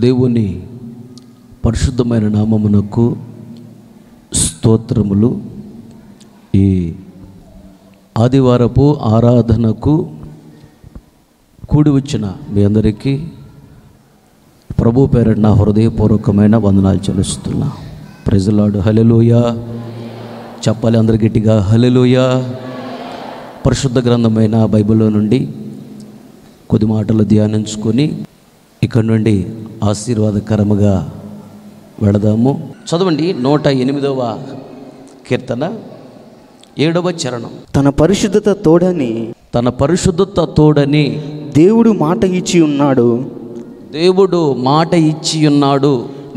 దేవుని పరిశుద్ధమైన నామమునకు స్తోత్రములు. ఈ ఆదివారపు ఆరాధనకు కూడి వచ్చిన మీ అందరికీ ప్రభు పేరట నా హృదయపూర్వకమైన వందనాలు చెల్లిస్తున్నా. Praise the Lord. హల్లెలూయా చెప్పాలి అందరి గట్టిగా, హల్లెలూయా. పరిశుద్ధ గ్రంథమైన బైబిల్లో నుండి కొద్ది మాటలు ధ్యానించుకొని ఇక్కడ నుండి ఆశీర్వాదకరముగా వెళదాము. చదవండి 108వ కీర్తన 7వ చరణం. తన పరిశుద్ధత తోడని దేవుడు మాట ఇచ్చి ఉన్నాడు.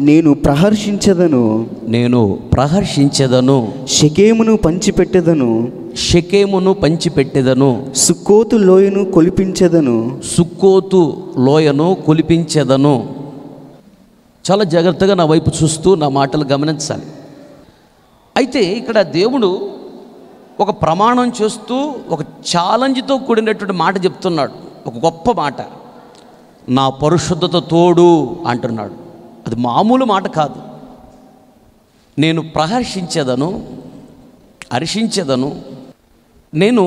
నేను ప్రహర్షించెదను షెకెమును పంచిపెట్టెదను సుక్కోతు లోయను కొలిపించెదను. చాలా జాగ్రత్తగా నా వైపు చూస్తూ నా మాటలు గమనించాలి. అయితే ఇక్కడ దేవుడు ఒక ప్రమాణం చేస్తూ ఒక ఛాలెంజ్తో కూడినటువంటి మాట చెప్తున్నాడు. ఒక గొప్ప మాట, నా పరిశుద్ధత తోడు అంటున్నాడు. అది మామూలు మాట కాదు. నేను హర్షించెదను, నేను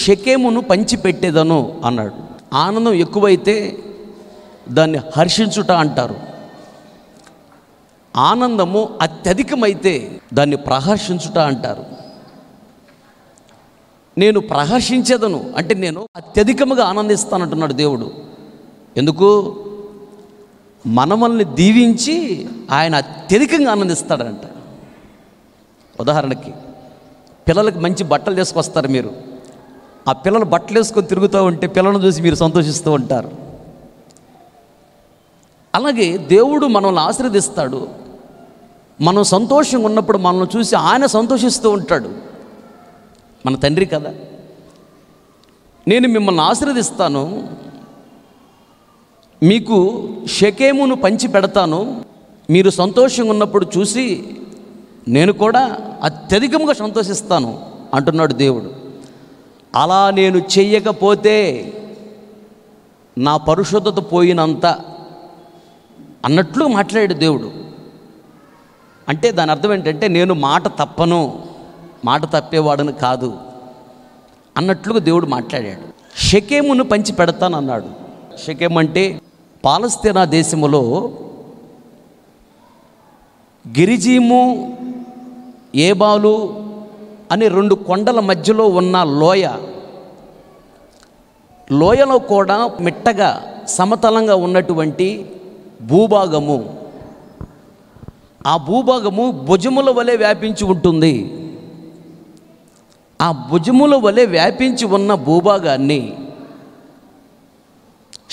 షెకెమును పంచిపెట్టేదను అన్నాడు. ఆనందం ఎక్కువైతే దాన్ని హర్షించుట అంటారు. ఆనందము అత్యధికమైతే దాన్ని ప్రహర్షించుట అంటారు. నేను ప్రహర్షించేదను అంటే నేను అత్యధికముగా ఆనందిస్తానంటున్నాడు దేవుడు. ఎందుకు? మనల్ని దీవించి ఆయన అత్యధికంగా ఆనందిస్తాడంట. ఉదాహరణకి పిల్లలకి మంచి బట్టలు తీసుకొస్తారు. మీరు ఆ పిల్లలు బట్టలు వేసుకొని తిరుగుతూ ఉంటే పిల్లలను చూసి మీరు సంతోషిస్తూ ఉంటారు. అలాగే దేవుడు మనల్ని ఆశీర్వదిస్తాడు. మనం సంతోషంగా ఉన్నప్పుడు మనల్ని చూసి ఆయన సంతోషిస్తూ ఉంటాడు. మన తండ్రి కదా. నేను మిమ్మల్ని ఆశీర్వదిస్తాను, మీకు షెకెమును పంచి పెడతాను, మీరు సంతోషంగా ఉన్నప్పుడు చూసి నేను కూడా అత్యధికంగా సంతోషిస్తాను అంటున్నాడు దేవుడు. అలా నేను చెయ్యకపోతే నా పరిశుద్ధత పోయినంత అన్నట్లు మాట్లాడాడు దేవుడు. అంటే దాని అర్థం ఏంటంటే నేను మాట తప్పేవాడని కాదు అన్నట్లుగా దేవుడు మాట్లాడాడు. షెకెమును పంచి పెడతాను అన్నాడు. షెకెం అంటే పాలస్తీనా దేశములో గిరిజీము, ఏబాలు అనే 2 కొండల మధ్యలో ఉన్న లోయలో కూడా మిట్టగా సమతలంగా ఉన్నటువంటి భూభాగము. ఆ భూభాగము భుజముల వలె వ్యాపించి ఉంటుంది. ఆ భుజముల వలె వ్యాపించి ఉన్న భూభాగాన్ని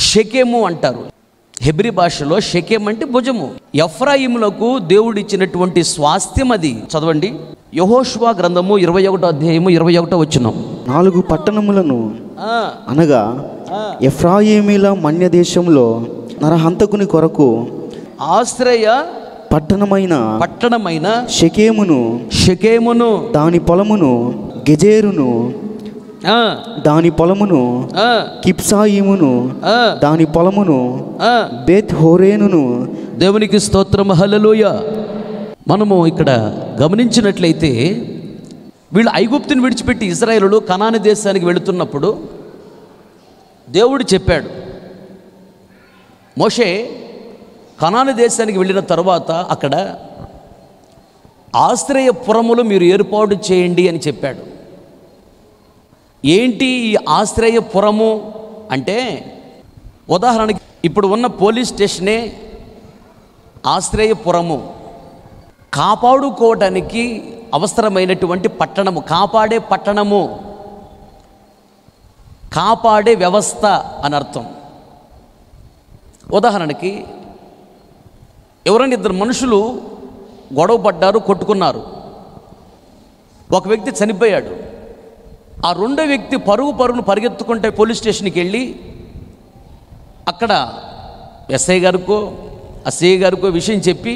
షెకెము అంటారు. హెబ్రీ భాషలో షెకెం అంటే భుజము. ఎఫ్రాయిములకు దేవుడు ఇచ్చినటువంటి స్వాస్థ్యం అది. చదవండి యెహోషువ గ్రంథము 21వ అధ్యాయము 21వ వచనం. 4 పట్టణములను అనగా ఎఫ్రాయిమీల మన్య దేశంలో నరహంతకుని కొరకు ఆశ్రయ పట్టణమైన షెకెమును దాని పొలమును, గెజేరును దాని పొలమును, కిప్సాయిమును దాని పొలమును, బేత్ హోరేనును. దేవునికి స్తోత్రం, హల్లెలూయా. మనము ఇక్కడ గమనించినట్లయితే వీళ్ళు ఐగుప్తుని విడిచిపెట్టి ఇశ్రాయేలులు కనాను దేశానికి వెళుతున్నప్పుడు దేవుడు చెప్పాడు, మోషే కనాను దేశానికి వెళ్ళిన తర్వాత అక్కడ ఆశ్రయపురములు మీరు ఏర్పాటు చేయండి అని చెప్పాడు. ఏంటి ఈ ఆశ్రయపురము అంటే? ఉదాహరణకి ఇప్పుడు ఉన్న పోలీస్ స్టేషనే ఆశ్రయపురము. కాపాడుకోవడానికి అవసరమైనటువంటి పట్టణము, కాపాడే పట్టణము, కాపాడే వ్యవస్థ అని అర్థం. ఉదాహరణకి ఎవరైనా 2 మనుషులు గొడవ పడ్డారు, కొట్టుకున్నారు. ఒక వ్యక్తి చనిపోయాడు. ఆ 2వ వ్యక్తి పరుగును పరిగెత్తుకుంటే పోలీస్ స్టేషన్కి వెళ్ళి అక్కడ ఎస్ఐ గారికో సిఐ గారికో విషయం చెప్పి,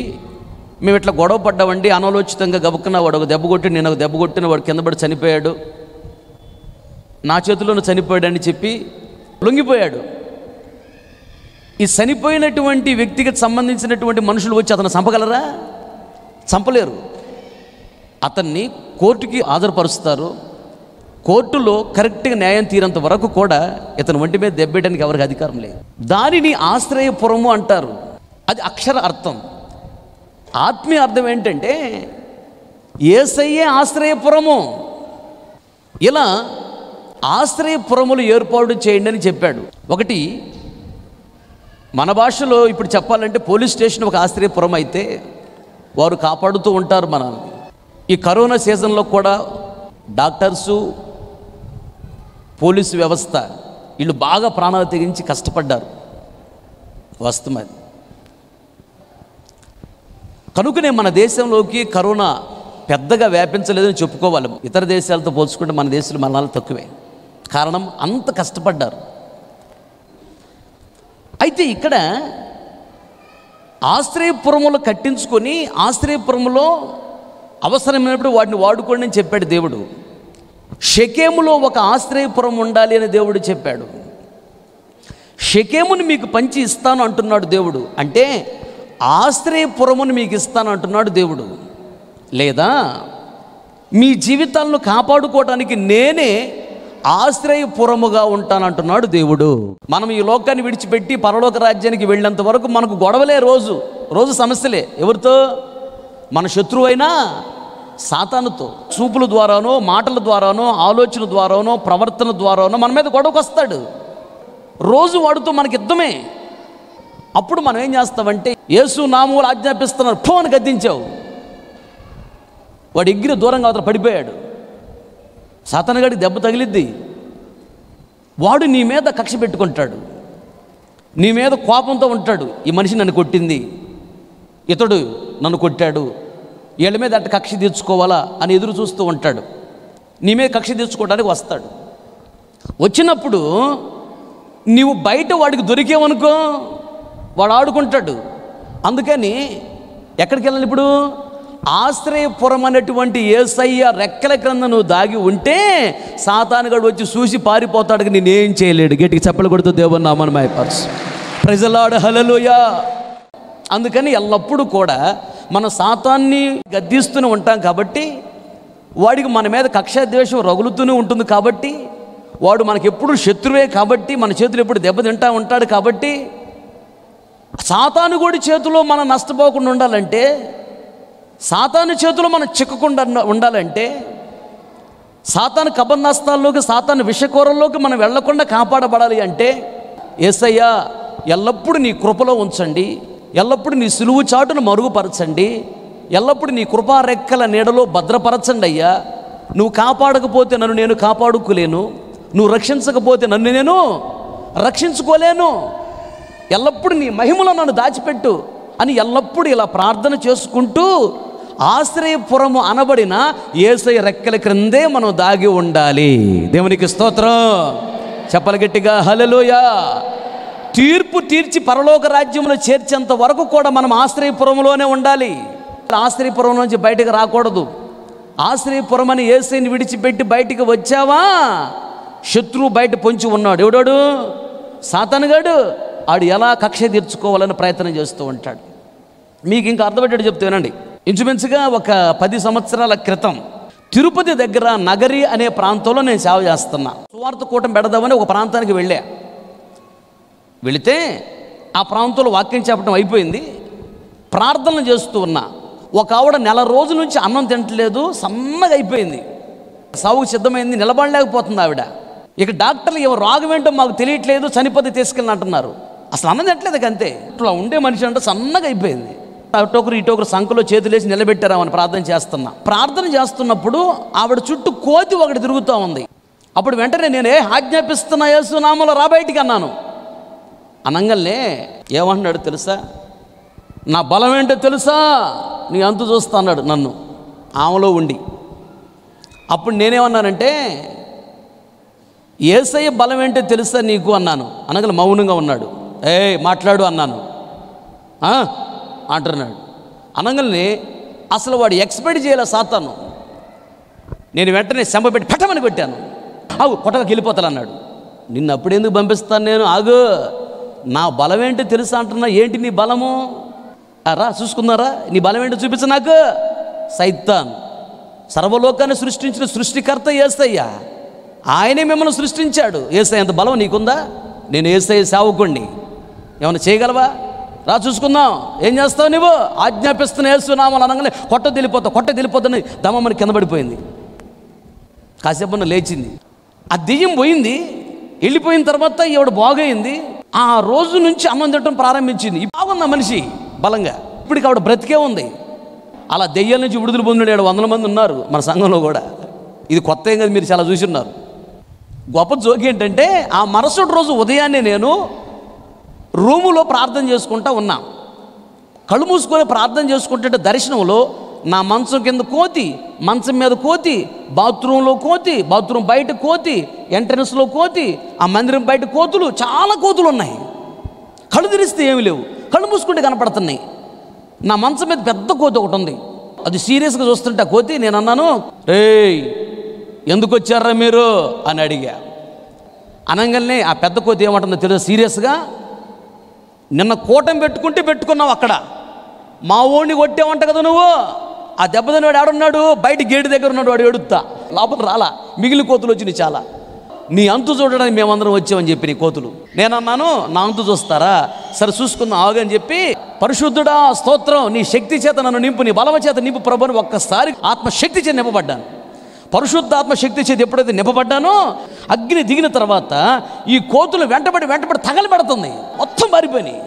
మేము ఇట్లా గొడవ పడ్డామండి, అనాలోచితంగా గబుక్కున్న వాడు ఒక దెబ్బ కొట్టి, నేను ఒక దెబ్బ కొట్టిన వాడు కింద పడి చనిపోయాడు, నా చేతిలోనూ చనిపోయాడని చెప్పి లొంగిపోయాడు. ఈ చనిపోయినటువంటి వ్యక్తికి సంబంధించినటువంటి మనుషులు వచ్చి అతను చంపగలరా? చంపలేరు. అతన్ని కోర్టుకి హాజరుపరుస్తారు. కోర్టులో కరెక్ట్గా న్యాయం తీరేంత వరకు కూడా ఇతను ఒంటి మీద దెబ్బేయడానికి ఎవరికి అధికారం లేదు. దానిని ఆశ్రయపురము అంటారు. అది అక్షర అర్థం. ఆత్మీయ అర్థం ఏంటంటే యేసయ్యే ఆశ్రయపురము. ఇలా ఆశ్రయపురములు ఏర్పాటు చేయండి అని చెప్పాడు. ఒకటి మన భాషలో ఇప్పుడు చెప్పాలంటే పోలీస్ స్టేషన్ ఒక ఆశ్రయపురం అయితే వారు కాపాడుతూ ఉంటారు మనల్ని. ఈ కరోనా సీజన్లో కూడా డాక్టర్సు, పోలీసు వ్యవస్థ వీళ్ళు బాగా ప్రాణాలు తెగించి కష్టపడ్డారు. వాస్తవం అది. కనుకనే మన దేశంలోకి కరోనా పెద్దగా వ్యాపించలేదని చెప్పుకోవాలి. ఇతర దేశాలతో పోల్చుకుంటే మన దేశంలో మరణాలు తక్కువే. కారణం అంత కష్టపడ్డారు. అయితే ఇక్కడ ఆశ్రయపురములు కట్టించుకొని ఆశ్రయపురములో అవసరమైనప్పుడు వాటిని వాడుకోండి అని చెప్పాడు దేవుడు. షెకెములో ఒక ఆశ్రయపురం ఉండాలి అని దేవుడు చెప్పాడు. షెకెముని మీకు పంచి ఇస్తాను అంటున్నాడు దేవుడు. అంటే ఆశ్రయపురమును మీకు ఇస్తాను అంటున్నాడు దేవుడు. లేదా మీ జీవితాలను కాపాడుకోవడానికి నేనే ఆశ్రయపురముగా ఉంటానంటున్నాడు దేవుడు. మనం ఈ లోకాన్ని విడిచిపెట్టి పరలోక రాజ్యానికి వెళ్ళేంత వరకు మనకు గొడవలే, రోజు రోజు సమస్యలే. ఎవరితో? మన శత్రువైనా సాతానుతో. చూపుల ద్వారానో, మాటల ద్వారానో, ఆలోచన ద్వారానో, ప్రవర్తన ద్వారానో మన మీద గొడవకు వస్తాడు. రోజు వాడుతూ మనకి యుద్ధమే. అప్పుడు మనం ఏం చేస్తామంటే యేసు నామములో ఆజ్ఞాపిస్తున్నారు ఫోన్ గద్దించావు, వాడు ఎగిరి దూరంగా అవతల పడిపోయాడు. సాతానుగాడికి దెబ్బ తగిలిద్ది. వాడు నీ మీద కక్ష పెట్టుకుంటాడు, నీ మీద కోపంతో ఉంటాడు. ఈ మనిషి నన్ను కొట్టింది, ఇతడు నన్ను కొట్టాడు, వీళ్ళ మీద అట్ట కక్ష తీర్చుకోవాలా అని ఎదురు చూస్తూ ఉంటాడు. నీ మీద కక్ష తీర్చుకోవడానికి వస్తాడు. వచ్చినప్పుడు నీవు బయట వాడికి దొరికేవనుకో వాడు ఆడుకుంటాడు. అందుకని ఎక్కడికి వెళ్ళాలి? ఇప్పుడు ఆశ్రయపురం అనేటువంటి యేసయ్య రెక్కల క్రింద నువ్వు దాగి ఉంటే సాతానుగాడు వచ్చి చూసి పారిపోతాడు, నేనేం చేయలేడు. గట్టికి చప్పలు కొడుతూ దేవుని నామమున మహిమపరచు. ప్రైజ్ ది లార్డ్, హల్లెలూయా. అందుకని ఎల్లప్పుడూ కూడా మన సాతాన్ని గద్దిస్తూనే ఉంటాం కాబట్టి, వాడికి మన మీద కక్షాద్వేషం రగులుతూనే ఉంటుంది కాబట్టి, వాడు మనకెప్పుడు శత్రువే కాబట్టి, మన చేతులు ఎప్పుడు దెబ్బతింటా ఉంటాడు కాబట్టి, సాతానుగోడి చేతిలో మనం నష్టపోకుండా ఉండాలంటే, సాతాను చేతిలో మనం చిక్కకుండా ఉండాలంటే, సాతాను కబంధస్తాల్లోకి, సాతాను విషకూరల్లోకి మనం వెళ్లకుండా కాపాడబడాలి అంటే, యేసయ్య ఎల్లప్పుడూ నీ కృపలో ఉంచండి, ఎల్లప్పుడూ నీ సులువు చాటును మరుగుపరచండి, ఎల్లప్పుడూ నీ కృపా రెక్కల నీడలో భద్రపరచండి అయ్యా. నువ్వు కాపాడకపోతే నన్ను నేను కాపాడుకోలేను, నువ్వు రక్షించకపోతే నన్ను నేను రక్షించుకోలేను, ఎల్లప్పుడూ నీ మహిమలో నన్ను దాచిపెట్టు అని ఎల్లప్పుడూ ఇలా ప్రార్థన చేసుకుంటూ ఆశ్రయపురము అనబడిన యేసయ్య రెక్కల క్రిందే మనం దాగి ఉండాలి. దేవునికి స్తోత్రం. చెప్పలు గట్టిగా హల్లెలూయా. తీర్పు తీర్చి పరలోక రాజ్యంలో చేర్చేంత వరకు కూడా మనం ఆశ్రయపురంలోనే ఉండాలి. ఆశ్రయపురం నుంచి బయటకు రాకూడదు. ఆశ్రయపురం అని యేసయ్యని విడిచిపెట్టి బయటికి వచ్చావా, శత్రువు బయట పొంచి ఉన్నాడు. ఎవడాడు? సాతానుగాడు. ఆడు ఎలా కక్ష తీర్చుకోవాలని ప్రయత్నం చేస్తూ ఉంటాడు. మీకు ఇంకా అర్థమయ్యేటట్టు చెప్తానండి. ఇంచుమించుగా ఒక 10 సంవత్సరాల క్రితం తిరుపతి దగ్గర నగరి అనే ప్రాంతంలో నేను సేవ చేస్తున్నా. సువార్త కూటం పెడదామని ఒక ప్రాంతానికి వెళితే ఆ ప్రాంతంలో వాక్యం చెప్పడం అయిపోయింది. ప్రార్థనలు చేస్తూ ఉన్నా. ఒక ఆవిడ 4 రోజుల నుంచి అన్నం తింటలేదు, సన్నగా అయిపోయింది, సావుకు సిద్ధమైంది, నిలబడలేకపోతుంది ఆవిడ. ఇక డాక్టర్లు ఏమో రాగం ఏంటో మాకు తెలియట్లేదు, చనిపోతే తీసుకెళ్ళి అంటున్నారు. అసలు అన్నం తింటలేదు. అంతే. ఇట్లా ఉండే మనిషి అంటే సన్నగా అయిపోయింది. అటొకరు ఇటొకరు సంఖలో చేతులేసి నిలబెట్టారామని ప్రార్థన చేస్తున్నా. ప్రార్థన చేస్తున్నప్పుడు ఆవిడ చుట్టూ కోతి ఒకటి తిరుగుతూ ఉంది. అప్పుడు వెంటనే నేనే ఆజ్ఞాపిస్తున్నా, యేసు నామములో రా బయటికి అన్నాను. అనంగల్నే ఏమంటున్నాడు తెలుసా? నా బలం ఏంటో తెలుసా, నీ అంతు చూస్తా అన్నాడు నన్ను ఆమెలో ఉండి. అప్పుడు నేనేమన్నానంటే, యేసయ్య బలం ఏంటో తెలుసా నీకు అన్నాను. అనగల మౌనంగా ఉన్నాడు. మాట్లాడు అన్నాను. అంటున్నాడు. అనగల్ని అసలు వాడు ఎక్స్పెక్ట్ చేయలే సాతాను. నేను వెంటనే శంభపెట్టి పెట్టమని పెట్టాను. కొట్టగా వెళ్ళిపోతాను అన్నాడు. నిన్ను అప్పుడెందుకు పంపిస్తాను నేను? ఆగు, నా బలం ఏంటో తెలుసా అంటున్నా. ఏంటి నీ బలము? రా చూసుకున్నారా, నీ బలం ఏంటో చూపించ నాకు. సైతాన్ సర్వలోకాన్ని సృష్టించిన సృష్టికర్త యేసయ్య, ఆయనే మిమ్మల్ని సృష్టించాడు. యేసయ్య అంత బలం నీకుందా? నేను యేసయ్య సేవకుణ్ణి, ఏమైనా చేయగలవా? రా చూసుకుందాం. ఏం చేస్తావు నువ్వు? ఆజ్ఞాపిస్తున్న యేసునామమున అనగానే కొట్ట తెలిపోద్దని దమమని కింద పడిపోయింది. కాసేపన్న లేచింది. ఆ దెయ్యం పోయింది. వెళ్ళిపోయిన తర్వాత ఈవిడ బాగైంది. ఆ రోజు నుంచి అన్నం తినడం ప్రారంభించింది. బాగుంది ఆ మనిషి బలంగా. ఇప్పటికి ఆవిడ బ్రతికే ఉంది. అలా దెయ్యాల నుంచి విడుదల పొందినాడు 100 మంది ఉన్నారు మన సంఘంలో కూడా. ఇది కొత్త ఏం కదా, మీరు చాలా చూసున్నారు. గొప్ప జోకి ఏంటంటే, ఆ మరుసటి రోజు ఉదయాన్నే నేను రూములో ప్రార్థన చేసుకుంటా ఉన్నా. కళ్ళు మూసుకొని ప్రార్థన చేసుకుంటే దర్శనంలో నా మంచం కింద కోతి, మంచం మీద కోతి, బాత్రూంలో కోతి, బాత్రూమ్ బయట కోతి, ఎంట్రన్స్లో కోతి, ఆ మందిరం బయట కోతులు, చాలా కోతులు ఉన్నాయి. కళ్ళు తెరిస్తే ఏమి లేవు, కళ్ళు మూసుకుంటే కనపడుతున్నాయి. నా మంచం మీద పెద్ద కోతి ఒకటి ఉంది. అది సీరియస్గా చూస్తుంటే ఆ కోతి, నేను అన్నాను, రేయ్ ఎందుకు వచ్చారా మీరు అని అడిగా. అనగానే ఆ పెద్ద కోతి ఏమంటుందో తెలుసు సీరియస్గా, నిన్న కూటం పెట్టుకున్నావు అక్కడ, మా ఓడిని కొట్టేవంట కదా నువ్వు. ఆ దెబ్బతిని వాడు ఆడున్నాడు, బయట గేటు దగ్గర ఉన్నాడు, వాడు ఎడుతా లోపల రాలా. మిగిలిన కోతులు వచ్చినాయి చాలా. నీ అంతు చూడడానికి మేమందరం వచ్చామని చెప్పి నీ కోతులు. నేనన్నాను, నా అంతు చూస్తారా, సరే చూసుకుందాం ఆగని చెప్పి, పరిశుద్ధుడా స్తోత్రం, నీ శక్తి చేత నన్ను నింపు, నీ బలమ చేత నింపు ప్రభుని ఒక్కసారి ఆత్మశక్తి చేత నింపబడ్డాను. పరిశుద్ధ ఆత్మశక్తి చేతి ఎప్పుడైతే నింపబడ్డానో, అగ్ని దిగిన తర్వాత ఈ కోతులు వెంటబడి తగలబెడుతుంది, మొత్తం మారిపోయినాయి.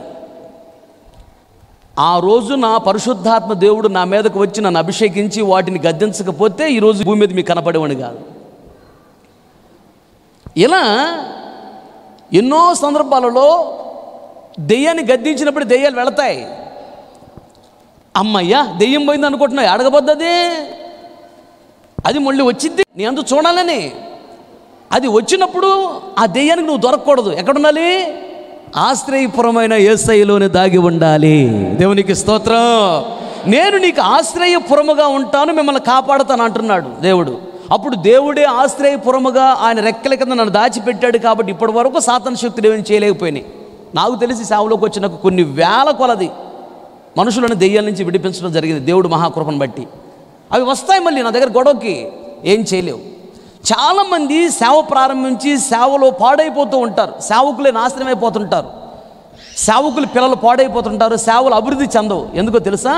ఆ రోజు నా పరిశుద్ధాత్మ దేవుడు నా మీదకు వచ్చి నన్ను అభిషేకించి వాటిని గద్దించకపోతే ఈరోజు భూమి మీద మీకు కనపడేవాడిని కాదు. ఇలా ఎన్నో సందర్భాలలో దెయ్యాన్ని గద్దించినప్పుడు దెయ్యాలు వెళతాయి. అమ్మయ్యా దెయ్యం పోయింది అనుకుంటున్నావు, అడగబోద్దది, అది మళ్ళీ వచ్చింది నీ అందు చూడాలని. అది వచ్చినప్పుడు ఆ దెయ్యానికి నువ్వు దొరకకూడదు. ఎక్కడుండాలి? ఆశ్రయపురమైన యేసయ్యలోనే దాగి ఉండాలి. దేవునికి స్తోత్రం. నేను నీకు ఆశ్రయపురముగా ఉంటాను, మిమ్మల్ని కాపాడుతాను అంటున్నాడు దేవుడు. అప్పుడు దేవుడే ఆశ్రయపురముగా ఆయన రెక్కల కింద నన్ను దాచిపెట్టాడు. కాబట్టి ఇప్పటి వరకు సాతాను శక్తులు ఏమైనా చేయలేకపోయినాయి. నాకు తెలిసి సేవలోకి వచ్చిన కొన్ని వేల కొలది మనుషులను దెయ్యాల నుంచి విడిపించడం జరిగింది దేవుడు మహాకృపను బట్టి. అవి వస్తాయి మళ్ళీ నా దగ్గర గొడవకి, ఏం చేయలేవు. చాలామంది సేవ ప్రారంభించి సేవలో పాడైపోతూ ఉంటారు, సేవకులే నాశనం అయిపోతుంటారు, సేవకులు పిల్లలు పాడైపోతుంటారు, సేవలు అభివృద్ధి చెందవు. ఎందుకో తెలుసా?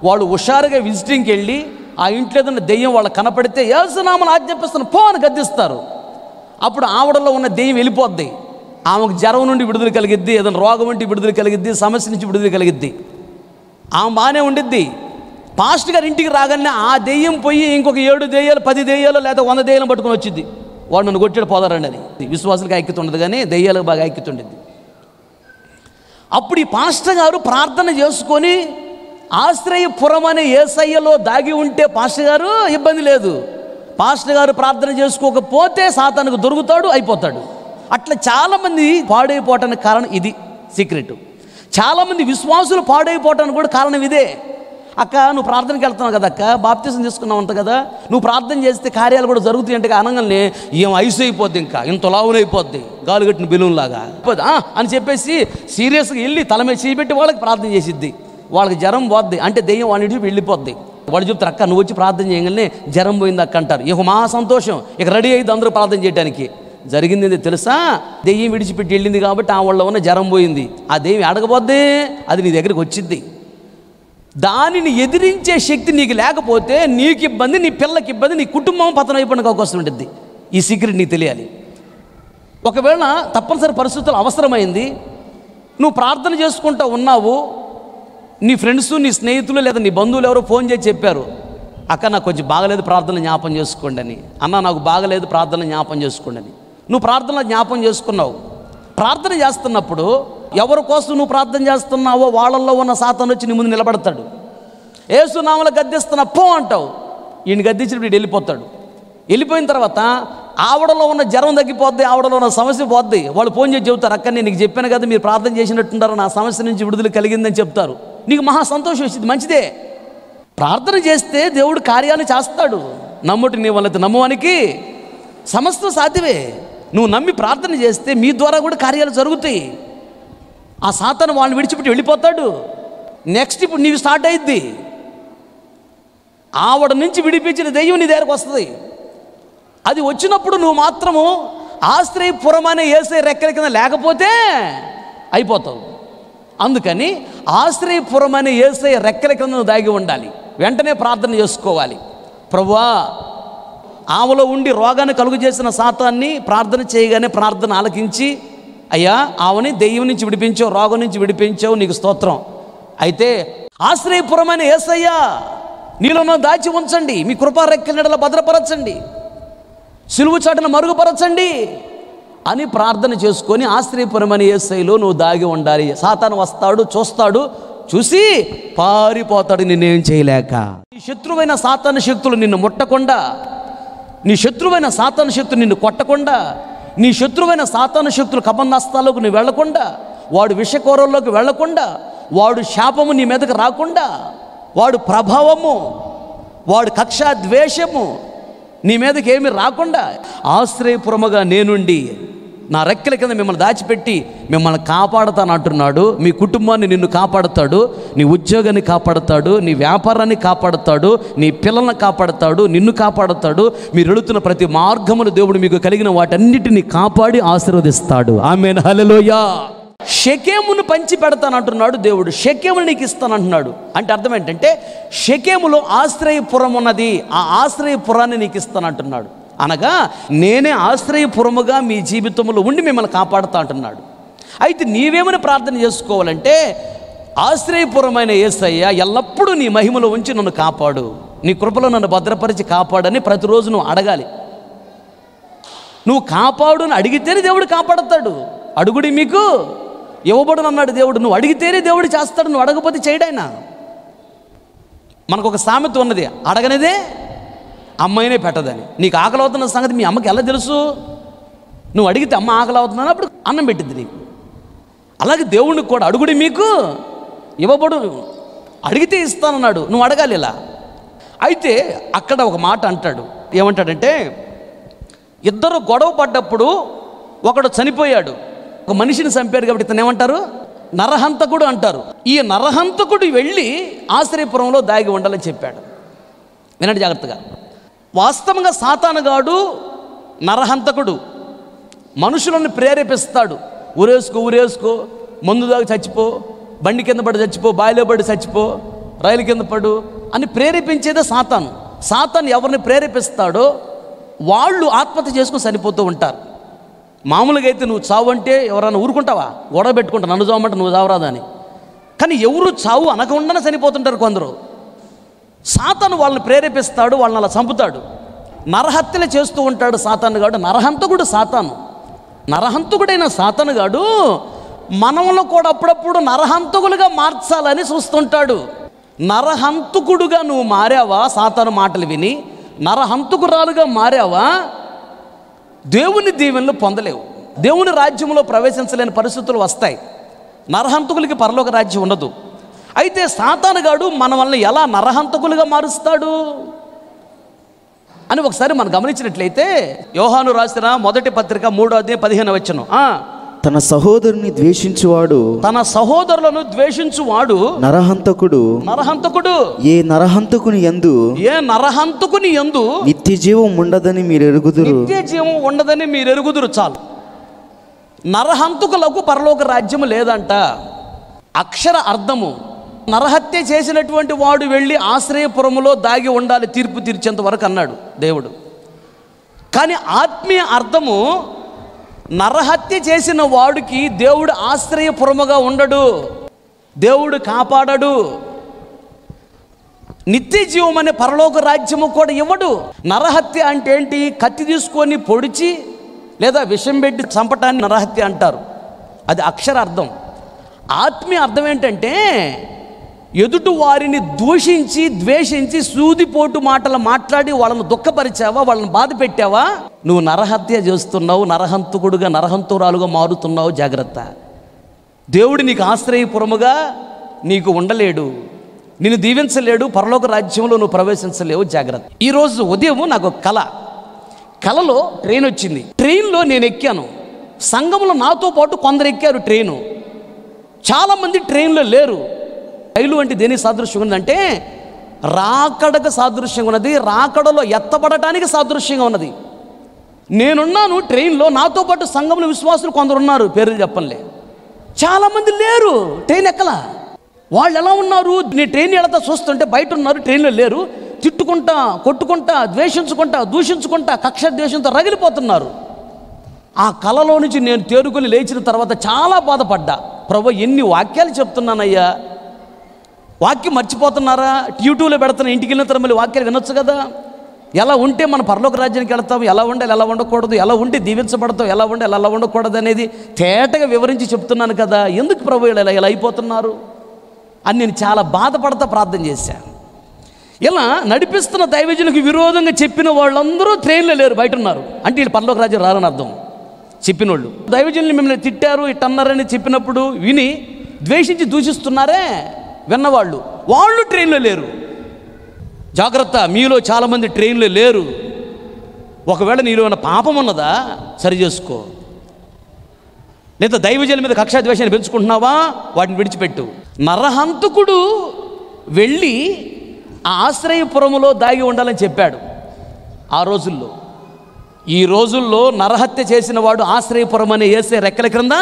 వాళ్ళు హుషారుగా విజిటింగ్కి వెళ్ళి ఆ ఇంట్లో ఏదైనా దెయ్యం వాళ్ళకి కనపడితే యేసునామమున ఆజ్ఞాపిస్తాను పో అని గద్దిస్తారు. అప్పుడు ఆవిడలో ఉన్న దెయ్యం వెళ్ళిపోద్ది. ఆమెకు జ్వరం నుండి విడుదల కలిగిద్ది, ఏదైనా రోగం నుండి విడుదల కలిగిద్ది, సమస్య నుంచి విడుదల కలిగిద్ది, ఆమె బాగానే ఉండిద్ది. పాస్టర్ గారి ఇంటికి రాగానే ఆ దెయ్యం పోయి ఇంకొక 7 దెయ్యాలు 10 దెయ్యాలు లేదా 100 దెయ్యాలను పట్టుకొని వచ్చింది. వాడు నన్ను కొట్టాడు పోదారండి అని. విశ్వాసులకు ఐక్యత ఉండదు కానీ దెయ్యాలకు బాగా ఐక్యత ఉండేది. అప్పుడు ఈ పాస్టర్ గారు ప్రార్థన చేసుకొని ఆశ్రయపురం అనే యేసయ్యలో దాగి ఉంటే పాస్టర్ గారు ఇబ్బంది లేదు. పాస్టర్ గారు ప్రార్థన చేసుకోకపోతే సాతానుకు దొరుకుతాడు, అయిపోతాడు. అట్లా చాలామంది పాడైపోవటానికి కారణం ఇది సీక్రెట్. చాలామంది విశ్వాసులు పాడైపోవటానికి కూడా కారణం ఇదే. అక్క నువ్వు ప్రార్థనకి వెళ్తున్నావు కదా, అక్క బాప్తిజం తీసుకున్నావు అంట కదా, నువ్వు ప్రార్థన చేస్తే కార్యాలు కూడా జరుగుతాయి అంటే అనగానే ఏం ఐసు అయిపోద్ది, ఇంకా ఇంత లావునైపోద్ది, గాలు కట్టిన బెలూన్ లాగా అని చెప్పేసి సీరియస్గా వెళ్ళి తల మీద చేపెట్టి వాళ్ళకి ప్రార్థన చేసిద్ది. వాళ్ళకి జ్వరం పోద్ది అంటే దెయ్యం వాడి నుంచి వెళ్ళిపోద్ది. వాడు చెప్తారు, అక్క నువ్వు వచ్చి ప్రార్థన చేయగానే జ్వరం పోయింది అక్క అంటారు. ఇక మహా సంతోషం, ఇక రెడీ అయ్యింది అందరూ ప్రార్థన చేయడానికి. జరిగింది తెలుసా? దెయ్యం విడిచిపెట్టి వెళ్ళింది కాబట్టి ఆ వాళ్ళ ఉన్న జ్వరం పోయింది. ఆ దెయ్యం అడగపోద్ది, అది నీ దగ్గరికి వచ్చింది. దానిని ఎదిరించే శక్తి నీకు లేకపోతే నీకు ఇబ్బంది, నీ పిల్లకి ఇబ్బంది, నీ కుటుంబం పతనం అయిపోయిన అవకాశం ఉంటుంది. ఈ సీక్రెట్ నీకు తెలియాలి. ఒకవేళ తప్పనిసరి పరిస్థితులు అవసరమైంది, నువ్వు ప్రార్థన చేసుకుంటూ ఉన్నావు, నీ ఫ్రెండ్స్ నీ స్నేహితులు లేదా నీ బంధువులు ఎవరో ఫోన్ చేసి చెప్పారు, అక్క నాకు కొంచెం బాగలేదు ప్రార్థన జ్ఞాపం చేసుకోండి అని. అన్న నాకు బాగలేదు ప్రార్థన జ్ఞాపం చేసుకోండి అని. నువ్వు ప్రార్థన జ్ఞాపం చేసుకున్నావు. ప్రార్థన చేస్తున్నప్పుడు ఎవరి కోసం నువ్వు ప్రార్థన చేస్తున్నావో వాళ్ళల్లో ఉన్న సాతాను వచ్చి నీ ముందు నిలబడతాడు. యేసునామమున గద్దిస్తున్నా పో అంటావు, ఈయన గద్దించినప్పుడు వీడు వెళ్ళిపోతాడు. వెళ్ళిపోయిన తర్వాత ఆవిడలో ఉన్న జ్వరం తగ్గిపోద్ది, ఆవిడలో ఉన్న సమస్య పోద్ది. వాళ్ళు ఫోన్ చేసి చెబుతారు, అక్క నేను నీకు చెప్పాను కదా మీరు ప్రార్థన చేసినట్టుంటారు, నా సమస్య నుంచి విడుదల కలిగిందని చెప్తారు. నీకు మహా సంతోషం వచ్చింది, మంచిదే. ప్రార్థన చేస్తే దేవుడు కార్యాలు చేస్తాడు. నమ్ముటి నీ వల్ల నమ్మువానికి సమస్తం సాధ్యమే. నువ్వు నమ్మి ప్రార్థన చేస్తే మీ ద్వారా కూడా కార్యాలు జరుగుతాయి. ఆ సాతాను వాళ్ళని విడిచిపెట్టి వెళ్ళిపోతాడు. నెక్స్ట్ ఇప్పుడు నీకు స్టార్ట్ అయ్యిద్ది. ఆవిడ నుంచి విడిపించిన దెయ్యం నీ దగ్గరకు వస్తుంది. అది వచ్చినప్పుడు నువ్వు మాత్రము ఆశ్రయపురం అనే యేసయ్య రెక్కల కింద లేకపోతే అయిపోతావు. అందుకని ఆశ్రయపురం అనే యేసయ్య రెక్కల కింద నువ్వు దాగి ఉండాలి. వెంటనే ప్రార్థన చేసుకోవాలి. ప్రభువా, ఆమెలో ఉండి రోగాన్ని కలుగు చేసిన సాతాన్ని ప్రార్థన చేయగానే ప్రార్థన ఆలకించి, అయ్యా ఆమెని దెయ్యం నుంచి విడిపించావు, రోగం నుంచి విడిపించావు, నీకు స్తోత్రం. అయితే ఆశ్రయపురం అనే యేసయ్య నీలో దాచి ఉంచండి, మీ కృపా రెక్కల నీడలో భద్రపరచండి, సిలువు చాటును మరుగుపరచండి అని ప్రార్థన చేసుకొని ఆశ్రయపురం అనే యేసయ్యలో నువ్వు దాగి ఉండాలి. సాతాను వస్తాడు, చూస్తాడు, చూసి పారిపోతాడు నిన్నేం చేయలేక. నీ శత్రువైన సాతాను శక్తులు నిన్ను ముట్టకుండా, నీ శత్రువైన సాతాను శక్తులు నిన్ను కొట్టకుండా, నీ శత్రువైన సాతాను శక్తులు కబంధాస్తాల్లోకి నువ్వు వెళ్లకుండా, వాడు విషకోరంలోకి వెళ్లకుండా, వాడు శాపము నీ మీదకి రాకుండా, వాడు ప్రభావము, వాడు కక్షా ద్వేషము నీ మీదకి ఏమి రాకుండా ఆశ్రయపురముగా నేనుండి నా రెక్కల కింద మిమ్మల్ని దాచిపెట్టి మిమ్మల్ని కాపాడుతాను అంటున్నాడు. మీ కుటుంబాన్ని నిన్ను కాపాడుతాడు, నీ ఉద్యోగాన్ని కాపాడుతాడు, నీ వ్యాపారాన్ని కాపాడుతాడు, నీ పిల్లల్ని కాపాడుతాడు, నిన్ను కాపాడుతాడు. మీరు వెళుతున్న ప్రతి మార్గమును దేవుడు మీకు కలిగిన వాటన్నిటిని కాపాడి ఆశీర్వదిస్తాడు. ఆమేన్, హల్లెలూయా. షెకెమును పంచి పెడతాను అంటున్నాడు దేవుడు. షెకెమును నీకు ఇస్తాను అంటున్నాడు. అంటే అర్థం ఏంటంటే షెకెములో ఆశ్రయపురం ఉన్నది, ఆ ఆశ్రయపురాన్ని నీకు ఇస్తాను అంటున్నాడు. అనగా నేనే ఆశ్రయపురముగా మీ జీవితంలో ఉండి మిమ్మల్ని కాపాడుతా అంటున్నాడు. అయితే నీవేమని ప్రార్థన చేసుకోవాలంటే, ఆశ్రయపురమైన యేసయ్య ఎల్లప్పుడూ నీ మహిమలో ఉంచి నన్ను కాపాడు, నీ కృపలో నన్ను భద్రపరిచి కాపాడని ప్రతిరోజు నువ్వు అడగాలి. నువ్వు కాపాడు అని అడిగితేనే దేవుడు కాపాడుతాడు. అడుగుడి మీకు ఇవ్వబడును అన్నాడు దేవుడు. నువ్వు అడిగితేనే దేవుడు చేస్తాడు, నువ్వు అడగకపోతే చేయడాయినా. మనకు ఒక సామెత ఉన్నది, అడగనిదే అమ్మాయినే పెట్టదని. నీకు ఆకలి అవుతున్న సంగతి మీ అమ్మకి ఎలా తెలుసు? నువ్వు అడిగితే అమ్మ ఆకలి అవుతుందని అప్పుడు అన్నం పెట్టింది నీకు. అలాగే దేవుడికి కూడా అడుగుడి మీకు ఇవ్వబడు, అడిగితే ఇస్తానన్నాడు, నువ్వు అడగాలి ఇలా. అయితే అక్కడ ఒక మాట అంటాడు, ఏమంటాడంటే, ఇద్దరు గొడవ పడ్డప్పుడు ఒకడు చనిపోయాడు, ఒక మనిషిని చంపారు కాబట్టి ఇతను ఏమంటారు? నరహంతకుడు అంటారు. ఈ నరహంతకుడు వెళ్ళి ఆశ్రయపురంలో దాగి ఉండాలని చెప్పాడు. వినండి జాగ్రత్తగా. వాస్తవంగా సాతానుగాడు నరహంతకుడు, మనుషులను ప్రేరేపిస్తాడు. ఊరేసుకో, మందు దాగి చచ్చిపో, బండి కింద పడి చచ్చిపో, బావిలో పడి చచ్చిపో, రైలు కింద పడు అని ప్రేరేపించేదే సాతాను. సాతాను ఎవరిని ప్రేరేపిస్తాడో వాళ్ళు ఆత్మహత్య చేసుకుని చనిపోతూ ఉంటారు. మామూలుగా అయితే నువ్వు చావు అంటే ఎవరైనా ఊరుకుంటావా? గొడవ పెట్టుకుంటా, నన్ను చావమంటే నువ్వు చావరాదని. కానీ ఎవరు చావు అనకుండానే చనిపోతుంటారు కొందరు. సాతాను వాళ్ళని ప్రేరేపిస్తాడు, వాళ్ళని అలా చంపుతాడు, నరహత్యలు చేస్తూ ఉంటాడు సాతానుగాడు. నరహంతకుడు సాతాను. నరహంతకుడైన సాతానుగాడు మనములను కూడా అప్పుడప్పుడు నరహంతకులుగా మార్చాలని చూస్తుంటాడు. నరహంతకుడుగా నువ్వు మారావా? సాతాను మాటలు విని నరహంతకురాలుగా మారావా? దేవుని దీవెనలు పొందలేవు, దేవుని రాజ్యంలో ప్రవేశించలేని పరిస్థితులు వస్తాయి. నరహంతకులకి పరలోక రాజ్యం ఉండదు. అయితే సాతానుగాడు మన వల్ల ఎలా నరహంతకులుగా మారుస్తాడు అని ఒకసారి మనం గమనించినట్లయితే, యోహాను రాసిన మొదటి పత్రిక 3:15 తన సహోదరుని ద్వేషించువాడు, తన సహోదరులను ద్వేషించువాడు నరహంతకుడు. ఏ నరహంతకుని యందు నిత్య జీవం ఉండదని మీరు ఎరుగుదురు. చాలు. నరహంతకులకు పరలోక రాజ్యము లేదంట. అక్షర అర్థము, నరహత్య చేసినటువంటి వాడు వెళ్ళి ఆశ్రయపురములో దాగి ఉండాలి తీర్పు తీర్చేంత వరకు అన్నాడు దేవుడు. కానీ ఆత్మీయ అర్థము, నరహత్య చేసిన వాడికి దేవుడు ఆశ్రయపురముగా ఉండడు, దేవుడు కాపాడడు, నిత్య జీవం అనే పరలోక రాజ్యము కూడా ఇవ్వడు. నరహత్య అంటే ఏంటి? కత్తి తీసుకొని పొడిచి లేదా విషం పెట్టి చంపటాన్ని నరహత్య అంటారు. అది అక్షర అర్థం. ఆత్మీయ అర్థం ఏంటంటే, ఎదుటి వారిని దూషించి ద్వేషించి సూదిపోటు మాటలు మాట్లాడి వాళ్ళను దుఃఖపరిచావా, వాళ్ళని బాధ పెట్టావా, నువ్వు నరహత్య చేస్తున్నావు, నరహంతకుడుగా నరహంతురాలుగా మారుతున్నావు. జాగ్రత్త. దేవుడు నీకు ఆశ్రయపురముగా నీకు ఉండలేడు, నిన్ను దీవించలేడు, పరలోక రాజ్యంలో నువ్వు ప్రవేశించలేవు. జాగ్రత్త. ఈరోజు ఉదయం నాకు కలలో ట్రైన్ వచ్చింది. ట్రైన్లో నేను ఎక్కాను, సంఘంలో నాతో పాటు కొందరు ఎక్కారు ట్రైను. చాలామంది ట్రైన్లో లేరు. రైలు అంటే దేనికి సాదృశ్యంగా ఉన్నదంటే రాకడకు సాదృశ్యంగా ఉన్నది, రాకడలో ఎత్తబడటానికి సాదృశ్యంగా ఉన్నది. నేనున్నాను ట్రైన్లో, నాతో పాటు సంఘంలో విశ్వాసులు కొందరు ఉన్నారు, పేర్లు చెప్పంలే. చాలామంది లేరు, ట్రైన్ ఎక్కలా. వాళ్ళు ఎలా ఉన్నారు? నేను ట్రైన్ వెళతా చూస్తుంటే బయట ఉన్నారు, ట్రైన్లో లేరు. తిట్టుకుంటా, కొట్టుకుంటా, ద్వేషించుకుంటా, దూషించుకుంటా, కక్ష ద్వేషంతో రగిలిపోతున్నారు. ఆ కలలో నుంచి నేను తేరుకొని లేచిన తర్వాత చాలా బాధపడ్డా. ప్రభు, ఎన్ని వాక్యాలు చెప్తున్నానయ్యా, వాక్యం మర్చిపోతున్నారా? యూట్యూబ్లో పెడుతున్నా, ఇంటికి వెళ్ళిన తర్వాత మళ్ళీ వాక్యాలు వినొచ్చు కదా. ఎలా ఉంటే మన పరలోక రాజ్యానికి వెళ్తాము, ఎలా ఉండాలి, ఎలా ఉండకూడదు, ఎలా ఉంటే దీవించబడతాం, ఎలా ఉండాలి, ఎలా ఉండకూడదు అనేది తేటగా వివరించి చెప్తున్నాను కదా. ఎందుకు ప్రభు ఇలా అయిపోతున్నారు అని నేను చాలా బాధపడతా ప్రార్థన చేశాను. ఇలా నడిపిస్తున్న దైవజనులకు విరోధంగా చెప్పిన వాళ్ళందరూ ట్రైన్లో లేరు, బయట ఉన్నారు. అంటే వీళ్ళు పరలోక రాజ్యం రారని అర్థం. చెప్పిన వాళ్ళు దైవజనులు మిమ్మల్ని తిట్టారు, ఇట్టన్నారని చెప్పినప్పుడు విని ద్వేషించి దూషిస్తున్నారే విన్నవాళ్ళు, వాళ్ళు ట్రైన్లో లేరు. జాగ్రత్త, మీలో చాలామంది ట్రైన్లో లేరు. ఒకవేళ నీలో ఉన్న పాపం ఉన్నదా సరి చేసుకో. లేదా దైవజనుల మీద కక్షా ద్వేషాన్ని పెంచుకుంటున్నావా, వాటిని విడిచిపెట్టు. నరహంతకుడు వెళ్ళి ఆ ఆశ్రయపురములో దాగి ఉండాలని చెప్పాడు ఆ రోజుల్లో. ఈ రోజుల్లో నరహత్య చేసిన వాడు ఆశ్రయపురం అనే యేసే రెక్కల క్రింద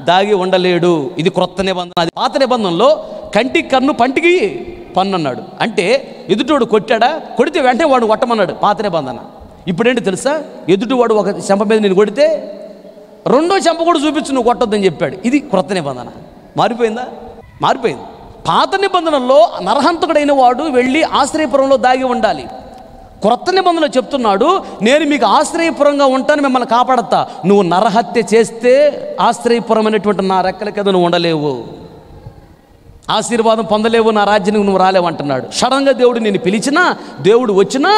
దాగి ఉండలేడు. ఇది క్రొత్త నిబంధన. అది పాత నిబంధనలో కంటికి కన్ను పంటికి పన్ను అన్నాడు. అంటే ఎదుటివాడు కొట్టాడా, కొడితే వెంటనే వాడు కొట్టమన్నాడు, పాత నిబంధన. ఇప్పుడేంటి తెలుసా, ఎదుటివాడు ఒక చెంప మీద నేను కొడితే రెండో చెంప కూడా చూపించు, నువ్వు కొట్టొద్దని చెప్పాడు. ఇది క్రొత్త నిబంధన. మారిపోయిందా? మారిపోయింది. పాత నిబంధనలో నరహంతకుడైన వాడు వెళ్ళి ఆశ్రయపురంలో దాగి ఉండాలి. క్రొత్త నిబంధనలో చెప్తున్నాడు, నేను మీకు ఆశ్రయపురంగా ఉంటాను, మిమ్మల్ని కాపాడతా. నువ్వు నరహత్య చేస్తే ఆశ్రయపురం అనేటువంటి నా రెక్కల కింద నువ్వు ఉండలేవు, ఆశీర్వాదం పొందలేవు, నా రాజ్యానికి నువ్వు రాలేవు అంటున్నాడు. సడన్గా దేవుడు నేను పిలిచినా, దేవుడు వచ్చినా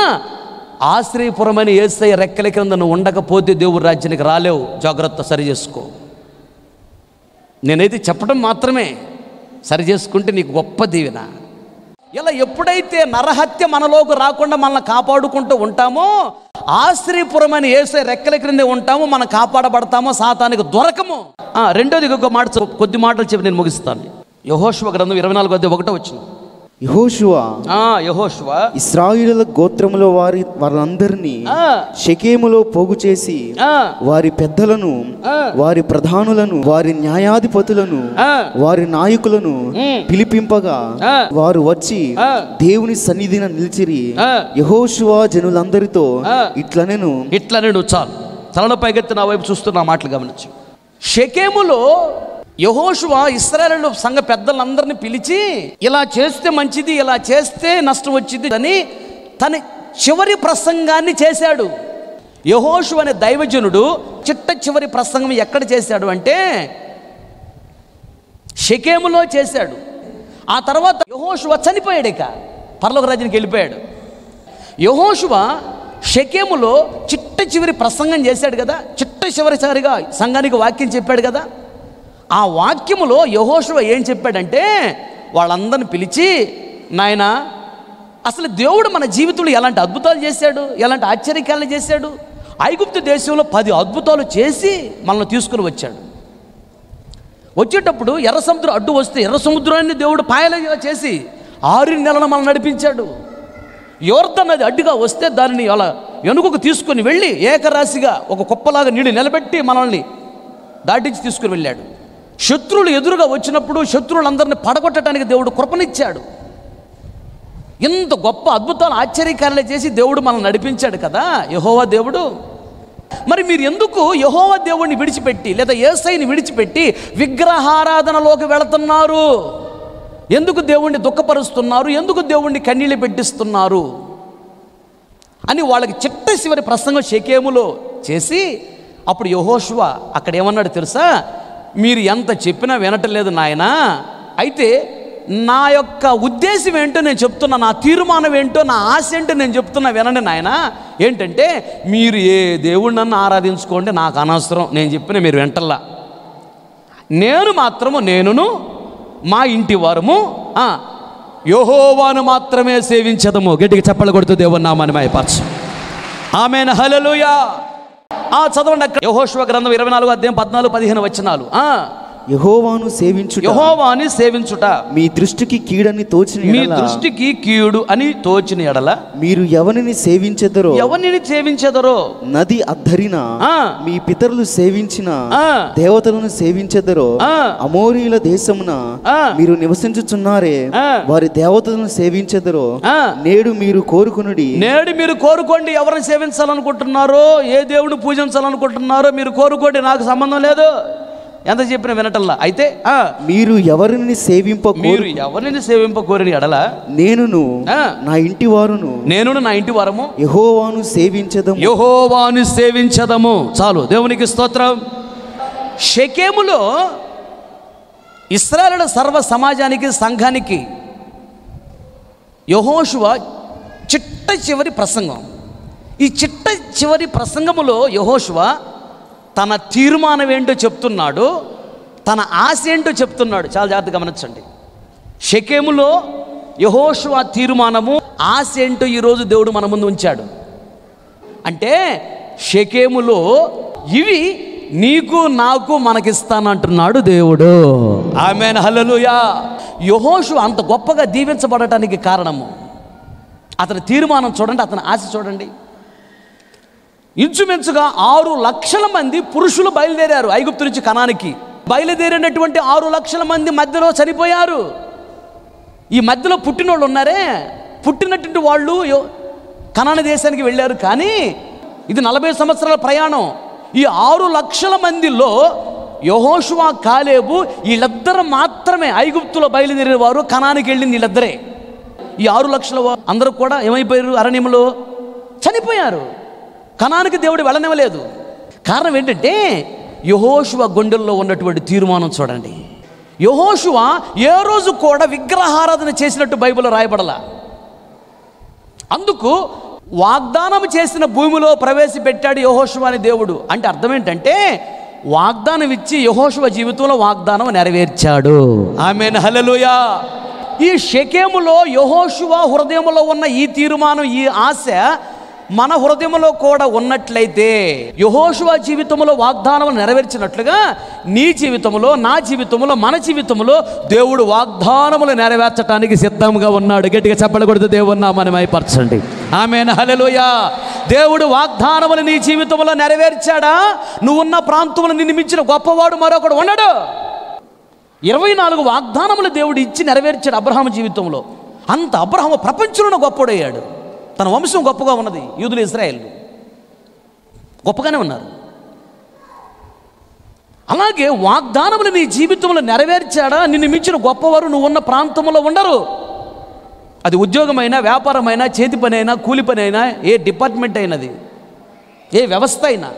ఆశ్రయపురం అని యేసయ్య రెక్కల కింద నువ్వు ఉండకపోతే దేవుడు రాజ్యానికి రాలేవు. జాగ్రత్త, సరి చేసుకో. నేనైతే చెప్పడం మాత్రమే, సరి చేసుకుంటే నీకు గొప్ప దీవెన. ఇలా ఎప్పుడైతే నరహత్య మనలోకి రాకుండా మనల్ని కాపాడుకుంటూ ఉంటామో, ఆశ్రయపురం అని యేసయ్య రెక్కల క్రిందే ఉంటామో, మనం కాపాడబడతామో, సాతానికి దొరకము. రెండోది ఒక మాట, కొద్ది మాటలు చెప్పి నేను ముగిస్తాను. యెహోషువ గ్రంథం 24:1 యెహోషువ ఇశ్రాయేలుల గోత్రములో వారందరినీ షెకెములో పోగు చేసి వారి పెద్దలను, వారి ప్రధానులను, వారి న్యాయాధిపతులను, వారి నాయకులను పిలిపింపగా వారు వచ్చి దేవుని సన్నిధిన నిలిచిరి. యెహోషువ జనులందరితో ఇట్లనెను. చాలు, తలలో పైకెత్తి నా వైపు చూస్తున్న మాటలు గమనించు. షెకెములో యెహోషువ ఇశ్రాయేలు సంఘ పెద్దలందరినీ పిలిచి, ఇలా చేస్తే మంచిది, ఇలా చేస్తే నష్టం వచ్చింది అని తన చివరి ప్రసంగాన్ని చేశాడు. యెహోషువ అనే దైవజనుడు చివరి ప్రసంగం ఎక్కడ చేశాడు అంటే షెకెములో చేశాడు. ఆ తర్వాత యెహోషువ చనిపోయాడు, ఇక పరలోక రాజ్యానికి వెళ్ళిపోయాడు. యెహోషువ షెకెములో చివరి ప్రసంగం చేశాడు కదా, చివరిసారిగా సంఘానికి వాక్యం చెప్పాడు కదా. ఆ వాక్యములో యెహోషువ ఏం చెప్పాడంటే, వాళ్ళందరిని పిలిచి, నాయన అసలు దేవుడు మన జీవితంలో ఎలాంటి అద్భుతాలు చేశాడు, ఎలాంటి ఆశ్చర్యకాలను చేశాడు. ఐగుప్తు దేశంలో 10 అద్భుతాలు చేసి మనల్ని తీసుకుని వచ్చాడు. వచ్చేటప్పుడు ఎర్ర సముద్రం అడ్డు వస్తే ఎర్ర సముద్రాన్ని దేవుడు పాయలుగా చేసి 6 నెలలు మనల్ని నడిపించాడు. యోర్దాను నది అడ్డుగా వస్తే దానిని అలా వెనుకకు తీసుకొని వెళ్ళి ఏకరాశిగా ఒక కుప్పలాగా నీళ్ళు నిలబెట్టి మనల్ని దాటించి తీసుకుని వెళ్ళాడు. శత్రువులు ఎదురుగా వచ్చినప్పుడు శత్రువులందరినీ పడగొట్టడానికి దేవుడు కృపనిచ్చాడు. ఇంత గొప్ప అద్భుతాలు ఆశ్చర్యకార్యాలు చేసి దేవుడు మనల్ని నడిపించాడు కదా యెహోవా దేవుడు. మరి మీరు ఎందుకు యెహోవా దేవుడిని విడిచిపెట్టి లేదా యేసయ్యని విడిచిపెట్టి విగ్రహారాధనలోకి వెళుతున్నారు? ఎందుకు దేవుణ్ణి దుఃఖపరుస్తున్నారు? ఎందుకు దేవుణ్ణి కన్నీళ్ళు పెట్టిస్తున్నారు అని వాళ్ళకి చివరి ప్రసంగం షెకెములో చేసి, అప్పుడు యెహోషువ అక్కడ ఏమన్నాడు తెలుసా? మీరు ఎంత చెప్పినా వినటలేదు నాయనా, అయితే నా యొక్క ఉద్దేశం ఏంటో నేను చెప్తున్నా, నా తీర్మానం ఏంటో, నా ఆశ ఏంటో నేను చెప్తున్నా వినండి నాయన. ఏంటంటే, మీరు ఏ దేవుడినన్ను ఆరాధించుకోండి, నాకు అనవసరం, నేను చెప్పిన మీరు వెంటల్లా. నేను మాత్రము, నేనును మా ఇంటి వారము యెహోవాను మాత్రమే సేవించదము. గట్టిగా చప్పట్లు కొడుతూ దేవుని నామాన్ని మహిమపరచు. ఆమేన్, హల్లెలూయా. చదవండి అక్కడ యెహోషువ గ్రంథం 24:14-15 వచనాలు. యెహోవాను సేవించుట, యెహోవాని సేవించుట మీ దృష్టికి కీడని తోచిన మీ ఎడల, దృష్టికి కీడు అని తోచిన ఎడల మీరు ఎవరిని సేవించెదరో, ఎవరిని సేవించెదరో, నది అద్దరిన మీ పితరులు సేవించిన దేవతలను సేవించెదరో, అమోరీల దేశమున మీరు నివసించుచున్నారే వారి దేవతలను సేవించెదరో, నేడు మీరు కోరుకునుడి. నేడు మీరు కోరుకోండి. ఎవరిని సేవించాలనుకుంటున్నారో, ఏ దేవుడు పూజించాలనుకుంటున్నారో మీరు కోరుకోండి, నాకు సంబంధం లేదు. ఎంత చెప్పిన వినటల్లా. అయితే మీరు ఎవరిని సేవింపకోరిన ఎడల నేనును నా ఇంటి వారును, నా ఇంటి వారము యెహోవాను సేవించదము, యెహోవాను సేవించదము. చాలు, దేవునికి స్తోత్రం. షెకెములో ఇశ్రాయేలు సర్వ సమాజానికి, సంఘానికి యెహోషువ చిట్ట చివరి ప్రసంగం. ఈ చిట్ట చివరి ప్రసంగములో యెహోషువ తన తీర్మానం ఏంటో చెప్తున్నాడు, తన ఆశ ఏంటో చెప్తున్నాడు. చాలా జాగ్రత్తగా గమనించండి. షెకెములో యెహోషువ తీర్మానము, ఆశ ఏంటో ఈరోజు దేవుడు మన ముందు ఉంచాడు. అంటే షెకెములో ఇవి నీకు నాకు మనకిస్తానంటున్నాడు దేవుడు. ఆమేన్, హల్లెలూయా. యెహోషువ అంత గొప్పగా దీవించబడటానికి కారణము అతని తీర్మానం చూడండి, అతని ఆశ చూడండి. ఇంచుమించుగా 6 లక్షల మంది పురుషులు బయలుదేరారు ఐగుప్తు నుంచి కనానికి. బయలుదేరినటువంటి 6 లక్షల మంది మధ్యలో చనిపోయారు. ఈ మధ్యలో పుట్టినోళ్ళు ఉన్నారే, పుట్టినటువంటి వాళ్ళు కనాను దేశానికి వెళ్ళారు. కానీ ఇది 40 సంవత్సరాల ప్రయాణం. ఈ 6 లక్షల మందిలో యెహోషువ, కాలేబు వీళ్ళిద్దరు మాత్రమే ఐగుప్తులో బయలుదేరిన వారు. కనానికి వెళ్ళింది వీళ్ళిద్దరే. ఈ 6 లక్షల అందరూ కూడా ఏమైపోయారు? అరణ్యంలో చనిపోయారు. కనానికి దేవుడు వెళ్ళనివ్వలేదు. కారణం ఏంటంటే యెహోషువ గుండెల్లో ఉన్నటువంటి తీర్మానం చూడండి. యెహోషువ ఏ రోజు కూడా విగ్రహారాధన చేసినట్టు బైబిల్లో రాయబడలా. అందుకు వాగ్దానం చేసిన భూమిలో ప్రవేశపెట్టాడు యెహోషువ అని దేవుడు. అంటే అర్థం ఏంటంటే వాగ్దానం ఇచ్చి యెహోషువ జీవితంలో వాగ్దానం నెరవేర్చాడు. ఆమేన్, హల్లెలూయా. ఈ షెకెములో యెహోషువ హృదయంలో ఉన్న ఈ తీర్మానం, ఈ ఆశ మన హృదయంలో కూడా ఉన్నట్లయితే యెహోషువ జీవితంలో వాగ్దానం నెరవేర్చినట్లుగా నీ జీవితంలో, నా జీవితంలో, మన జీవితంలో దేవుడు వాగ్దానములు నెరవేర్చడానికి సిద్ధంగా ఉన్నాడు. గట్టిగా చెప్పలు కొడుతూ దేవుని నామాన్ని మహిమపరచండి. ఆమేన్, హల్లెలూయా. దేవుడు వాగ్దానములు నీ జీవితంలో నెరవేర్చాడా? నువ్వున్న ప్రాంతంలో నిన్ను మించిన గొప్పవాడు మరొకడు ఉండడు. 24 వాగ్దానములు దేవుడు ఇచ్చి నెరవేర్చాడు అబ్రహాము జీవితంలో. అంత అబ్రహాము ప్రపంచంలో గొప్పడయ్యాడు. తన వంశం గొప్పగా ఉన్నది. యూదులు, ఇశ్రాయేలు గొప్పగానే ఉన్నారు. అలాగే వాగ్దానములు నీ జీవితంలో నెరవేర్చాడా? నిన్ను మించిన గొప్పవారు నువ్వు ఉన్న ప్రాంతంలో ఉండరు. అది ఉద్యోగమైనా, వ్యాపారమైనా, చేతి పని అయినా, కూలి పని అయినా, ఏ డిపార్ట్మెంట్ అయినది, ఏ వ్యవస్థ అయినా,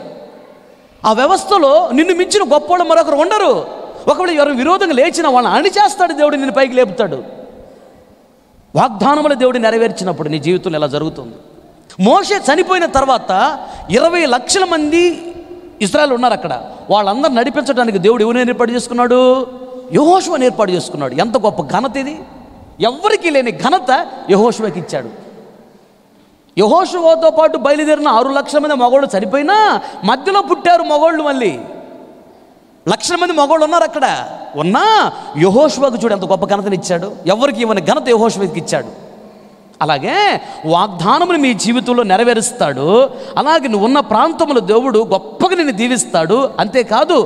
ఆ వ్యవస్థలో నిన్ను మించిన గొప్పవాళ్ళు మరొకరు ఉండరు. ఒకవేళ ఎవరు విరోధంగా లేచిన వాళ్ళని అణిచేస్తాడు దేవుడు, నిన్ను పైకి లేపుతాడు. వాగ్దానములు దేవుడు నెరవేర్చినప్పుడు నీ జీవితంలో ఎలా జరుగుతుంది. మోషే చనిపోయిన తర్వాత 20 లక్షల మంది ఇశ్రాయేలు ఉన్నారు అక్కడ. వాళ్ళందరూ నడిపించడానికి దేవుడు ఎవరిని ఏర్పాటు చేసుకున్నాడు? యెహోషువని ఏర్పాటు చేసుకున్నాడు. ఎంత గొప్ప ఘనత ఇది! ఎవ్వరికీ లేని ఘనత యెహోషువకి ఇచ్చాడు. యెహోషువతో పాటు బయలుదేరిన 6 లక్షల మంది మగోళ్ళు చనిపోయినా మధ్యలో పుట్టారు మగోళ్ళు. మళ్ళీ లక్షల మంది మగవాళ్ళు ఉన్నారు అక్కడ. ఉన్నా యెహోషువకు చూడు ఎంత గొప్ప ఘనతని ఇచ్చాడు. ఎవరికి ఇవ్వని ఘనత యెహోషువకి ఇచ్చాడు. అలాగే వాగ్దానములు మీ జీవితంలో నెరవేరుస్తాడు. అలాగే నువ్వు ఉన్న ప్రాంతంలో దేవుడు గొప్పగా నిన్ను దీవిస్తాడు. అంతేకాదు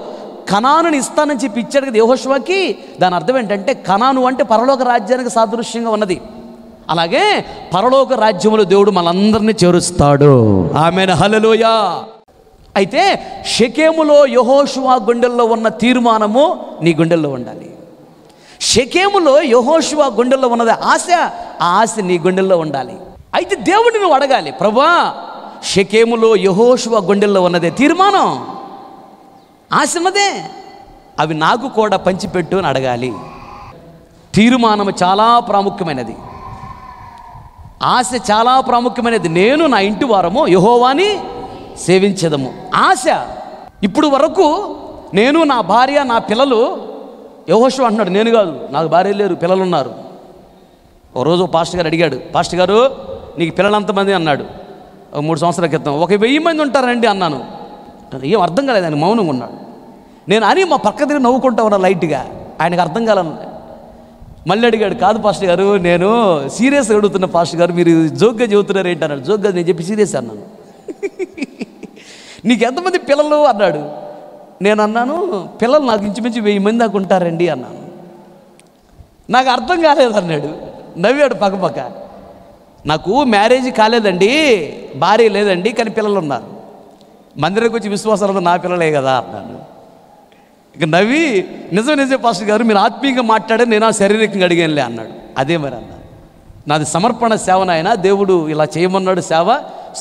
కనానుని ఇస్తానని చెప్పి ఇచ్చాడు కదా యెహోషువకి. దాని అర్థం ఏంటంటే కనాను అంటే పరలోక రాజ్యానికి సాదృశ్యంగా ఉన్నది. అలాగే పరలోక రాజ్యములో దేవుడు మనందరినీ చేరుస్తాడు. ఆమేన్, హల్లెలూయా. అయితే షెకెములో యెహోషువ గుండెల్లో ఉన్న తీర్మానము నీ గుండెల్లో ఉండాలి. షెకెములో యెహోషువ గుండెల్లో ఉన్నది ఆశ, ఆ ఆశ నీ గుండెల్లో ఉండాలి. అయితే దేవుడిని నువ్వు అడగాలి, ప్రభువా షెకెములో యెహోషువ గుండెల్లో ఉన్నదే తీర్మానం, ఆశ ఉన్నదే, అవి నాకు కూడా పంచిపెట్టు అని అడగాలి. తీర్మానం చాలా ప్రాముఖ్యమైనది, ఆశ చాలా ప్రాముఖ్యమైనది. నేను నా ఇంటి వారము యెహోవాని సేవించదము. ఆశ ఇప్పుడు వరకు నేను, నా భార్య, నా పిల్లలు. యెహోషువ అంటున్నాడు, నేను కాదు, నాకు భార్య లేరు, పిల్లలు ఉన్నారు. ఓ రోజు పాస్టర్ గారు అడిగాడు, పాస్టర్ గారు నీకు పిల్లలు ఎంతమంది అన్నాడు. 3 సంవత్సరాల క్రితం 1000 మంది ఉంటారండి అన్నాను. ఏం అర్థం కాలేదు, ఆయన మౌనంగా ఉన్నాడు. నేను అని మా పక్క దగ్గర నవ్వుకుంటా ఉన్నా లైట్గా. ఆయనకు అర్థం కాలను. మళ్ళీ అడిగాడు, కాదు పాస్టర్ గారు, నేను సీరియస్గా అడుగుతున్నా పాస్టర్ గారు, మీరు జోక్గా చెబుతున్నారు ఏంటి అన్నాడు. జోక్గా నేను చెప్పి సీరియస్ అన్నాను. నీకు ఎంతమంది పిల్లలు అన్నాడు. నేను అన్నాను, పిల్లలు నాకు ఇంచుమించు 1000 మంది దాకా ఉంటారండి అన్నాను. నాకు అర్థం కాలేదు అన్నాడు. నవ్వాడు పక్కపక్క. నాకు మ్యారేజ్ కాలేదండి, భార్య లేదండి, కానీ పిల్లలు ఉన్నారు. మందిరానికి వచ్చి విశ్వాసాలు నా పిల్లలే కదా అన్నాను. ఇక నవ్వి, నిజమే పాస్టర్ గారు, మీరు ఆత్మీయంగా మాట్లాడే, నేను శారీరకంగా అడిగానులే అన్నాడు. అదే మరి అన్నాడు, నాది సమర్పణ సేవనైనా, దేవుడు ఇలా చేయమన్నాడు, సేవ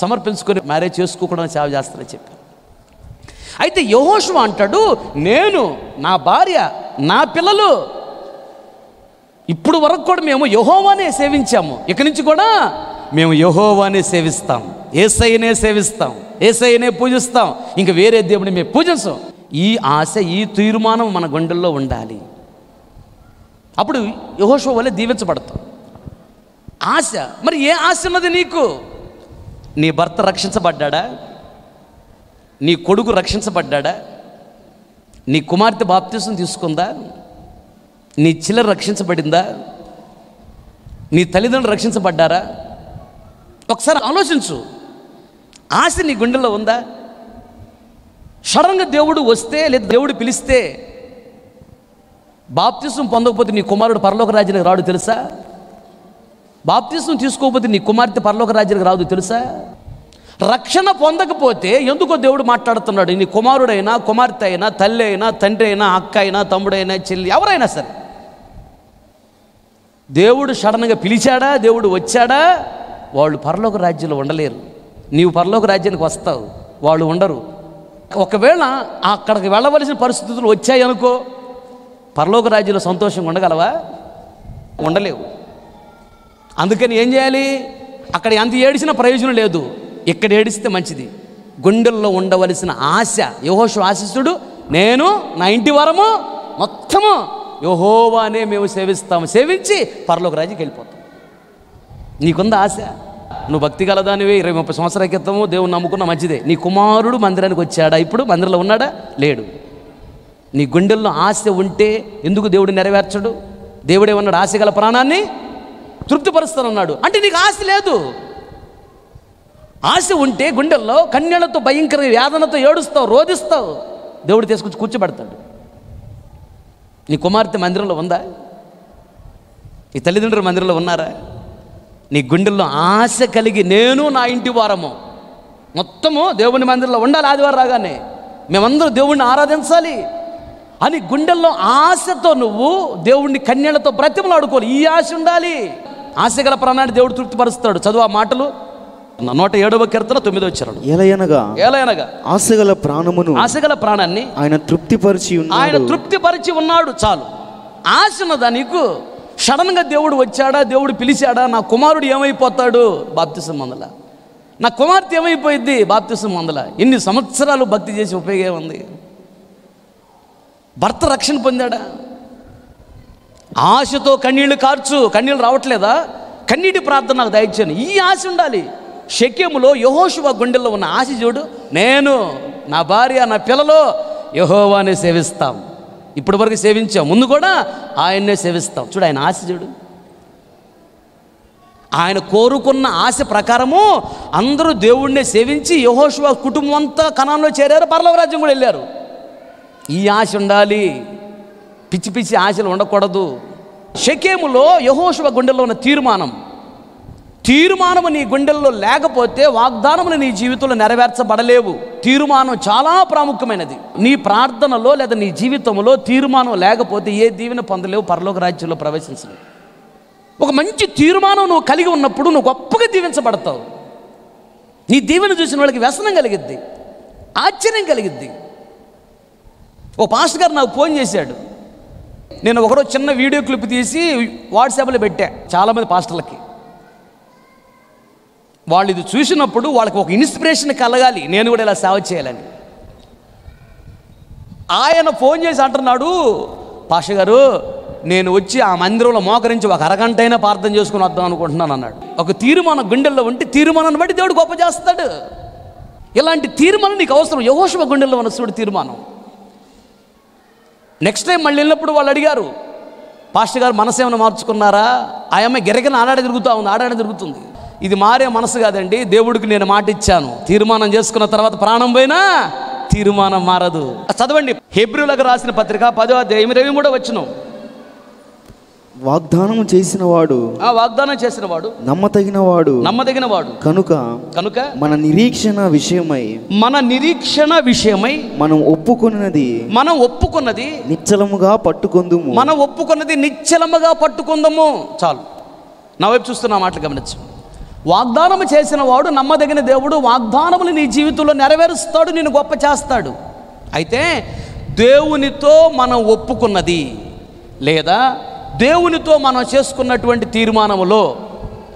సమర్పించుకొని మ్యారేజ్ చేసుకోకుండా సేవ చేస్తానని చెప్పాను. అయితే యెహోషువ అంటాడు, నేను, నా భార్య, నా పిల్లలు ఇప్పుడు వరకు కూడా మేము యెహోవానే సేవించాము, ఇక నుంచి కూడా మేము యెహోవానే సేవిస్తాం, యేసయ్యనే సేవిస్తాం, యేసయ్యనే పూజిస్తాం, ఇంక వేరే దేవుడిని మేము పూజించాం. ఈ ఆశ, ఈ తీర్మానం మన గుండెల్లో ఉండాలి. అప్పుడు యెహోషువ వలె దీవించబడతాం. ఆశ, మరి ఏ ఆశ ఉన్నది నీకు? నీ భర్త రక్షించబడ్డా? నీ కొడుకు రక్షించబడ్డా? నీ కుమార్తె బాప్తిసం తీసుకుందా? నీ చెల్లెలు రక్షించబడిందా? నీ తల్లిదండ్రులు రక్షించబడ్డారా? ఒకసారి ఆలోచించు. ఆశ నీ గుండెల్లో ఉందా? సడన్గా దేవుడు వస్తే, లేదా దేవుడు పిలిస్తే బాప్తిసం పొందకపోతే నీ కుమారుడు పరలోక రాజ్యానికి రాడు తెలుసా? బాప్తిసం తీసుకోకపోతే నీ కుమార్తె పరలోక రాజ్యానికి రాదు తెలుసా? రక్షణ పొందకపోతే ఎందుకో దేవుడు మాట్లాడుతున్నాడు. నీ కుమారుడైనా, కుమార్తె అయినా, తల్లి అయినా, తండ్రి అయినా, అక్క అయినా, తమ్ముడైనా, చెల్లి, ఎవరైనా సరే, దేవుడు సడన్గా పిలిచాడా, దేవుడు వచ్చాడా, వాళ్ళు పరలోక రాజ్యంలో ఉండలేరు. నీవు పరలోక రాజ్యానికి వస్తావు, వాళ్ళు ఉండరు. ఒకవేళ అక్కడికి వెళ్ళవలసిన పరిస్థితులు వచ్చాయనుకో, పరలోక రాజ్యంలో సంతోషంగా ఉండగలవా? ఉండలేవు. అందుకని ఏం చేయాలి? అక్కడ ఎంత ఏడిసినా ప్రయోజనం లేదు, ఇక్కడ ఏడిస్తే మంచిది. గుండెల్లో ఉండవలసిన ఆశ, యెహోషువ ఆశిస్తుడు, నేను, నా ఇంటి వారము మొత్తము యెహోవానే మేము సేవిస్తాము, సేవించి పరలోక రాజ్యానికి వెళ్ళిపోతాం. నీకుందా ఆశ? నువ్వు భక్తి గలదానివే, 20-30 సంవత్సరాల క్రితము దేవుని నమ్ముకున్న మంచిదే. నీ కుమారుడు మందిరానికి వచ్చాడా? ఇప్పుడు మందిరంలో ఉన్నాడా? లేడు. నీ గుండెల్లో ఆశ ఉంటే ఎందుకు దేవుడు నెరవేర్చడు? దేవుడేమన్నాడు? ఆశ గల ప్రాణాన్ని తృప్తిపరుస్తానన్నాడు. అంటే నీకు ఆశ లేదు. ఆశ ఉంటే గుండెల్లో కన్యలతో భయంకర వేదనతో ఏడుస్తావు, రోధిస్తావు, దేవుడు తీసుకొచ్చి కూర్చోబెడతాడు. నీ కుమార్తె మందిరంలో ఉందా? నీ తల్లిదండ్రులు మందిరంలో ఉన్నారా? నీ గుండెల్లో ఆశ కలిగి, నేను, నా ఇంటి వారము మొత్తము దేవుని మందిరంలో ఉండాలి, ఆదివారం రాగానే మేమందరూ దేవుణ్ణి ఆరాధించాలి అని గుండెల్లో ఆశతో నువ్వు దేవుణ్ణి కన్యలతో బ్రతిమలాడుకోవాలి. ఈ ఆశ ఉండాలి. ఆశ గల ప్రాణాన్ని దేవుడు తృప్తిపరుస్తాడు. చదువు ఆ మాటలు, 107వ కీర్తన 9వ వచనం. ఏలయనగా ఆశగల ప్రాణమును, ఆశగల ప్రాణాన్ని ఆయన తృప్తిపరిచి ఉన్నాడు. చాలు. ఆశ ఉన్నదా నీకు? సడన్గా దేవుడు వచ్చాడా, దేవుడు పిలిచాడా? నా కుమారుడు ఏమైపోతాడు? బాప్తిసం పొందలా. నా కుమార్తె ఏమైపోయింది? బాప్తిసం పొందలా. ఎన్ని సంవత్సరాలు భక్తి చేసి ఉపయోగం ఉంది? భర్త రక్షణ పొందాడా? ఆశతో కన్నీళ్లు కార్చు. కన్నీళ్ళు రావట్లేదా? కన్నీటి ప్రార్థన నాకు దయచేయను. ఈ ఆశ ఉండాలి. షెకెములో యెహోషువ గుండెల్లో ఉన్న ఆశ చూడు, నేను, నా భార్య, నా పిల్లలు యెహోవానే సేవిస్తాం. ఇప్పటి వరకు సేవించాం, ముందు కూడా ఆయన్నే సేవిస్తాం. చూడు ఆయన ఆశ చూడు. ఆయన కోరుకున్న ఆశ ప్రకారము అందరూ దేవుణ్ణే సేవించి యెహోషువ కుటుంబం అంతా కనాన్లో చేరారు, పరలోక రాజ్యం కూడా వెళ్ళారు. ఈ ఆశ ఉండాలి. పిచ్చి పిచ్చి ఆశలు ఉండకూడదు. షెకెములో యెహోషువ గుండెల్లో ఉన్న తీర్మానము నీ గుండెల్లో లేకపోతే వాగ్దానములు నీ జీవితంలో నెరవేర్చబడలేవు. తీర్మానం చాలా ప్రాముఖ్యమైనది. నీ ప్రార్థనలో లేదా నీ జీవితంలో తీర్మానం లేకపోతే ఏ దీవెన పొందలేవు, పరలోక రాజ్యంలో ప్రవేశించలేవు. ఒక మంచి తీర్మానం నువ్వు కలిగి ఉన్నప్పుడు నువ్వు గొప్పగా దీవించబడతావు. నీ దీవెన చూసిన వాళ్ళకి వ్యసనం కలిగిద్ది, ఆశ్చర్యం కలిగిద్ది. ఓ పాస్టర్ గారు నాకు ఫోన్ చేశాడు. నేను ఒకరోజు చిన్న వీడియో క్లిప్ తీసి వాట్సాప్లో పెట్టా చాలామంది పాస్టర్లకి. వాళ్ళు ఇది చూసినప్పుడు వాళ్ళకి ఒక ఇన్స్పిరేషన్ కలగాలి, నేను కూడా ఇలా సేవ చేయాలని. ఆయన ఫోన్ చేసి అంటున్నాడు, పాస్టర్ గారు నేను వచ్చి ఆ మందిరంలో మోకరించి ఒక అరగంట అయినా ప్రార్థన చేసుకుని వద్దాం అనుకుంటున్నాను అన్నాడు. ఒక తీర్మానం గుండెల్లో ఉంటే తీర్మానాన్ని బట్టి దేవుడు గొప్ప చేస్తాడు. ఇలాంటి తీర్మానం నీకు అవసరం. యెహోషువ గుండెల్లో ఉన్న చూడు తీర్మానం. నెక్స్ట్ టైం మళ్ళీ వెళ్ళినప్పుడు వాళ్ళు అడిగారు, పాస్టర్ గారు మనసు ఏమైనా మార్చుకున్నారా? ఆ అమ్మాయి గిరగిన ఆడాడ తిరుగుతుంది. ఇది మారే మనసు కాదండి. దేవుడికి నేను మాట ఇచ్చాను, తీర్మానం చేసుకున్న తర్వాత ప్రాణం పోయినా తీర్మానం మారదు. చదవండి హెబ్రీయులకు రాసిన పత్రిక 10వ అధ్యాయం 23వ వచనం. వాగ్దానం చేసిన వాడు నమ్మదగిన వాడు కనుక మన నిరీక్షణ విషయమై మనం ఒప్పుకున్నది నిశ్చలముగా పట్టుకుందము. చాలు, నా వైపు చూస్తున్న మాటలు గమనించు. వాగ్దానం చేసిన వాడు నమ్మదగిన దేవుడు. వాగ్దానములు నీ జీవితంలో నెరవేరుస్తాడు, నిన్ను గొప్ప చేస్తాడు. అయితే దేవునితో మనం ఒప్పుకున్నది లేదా దేవునితో మనం చేసుకున్నటువంటి తీర్మానములో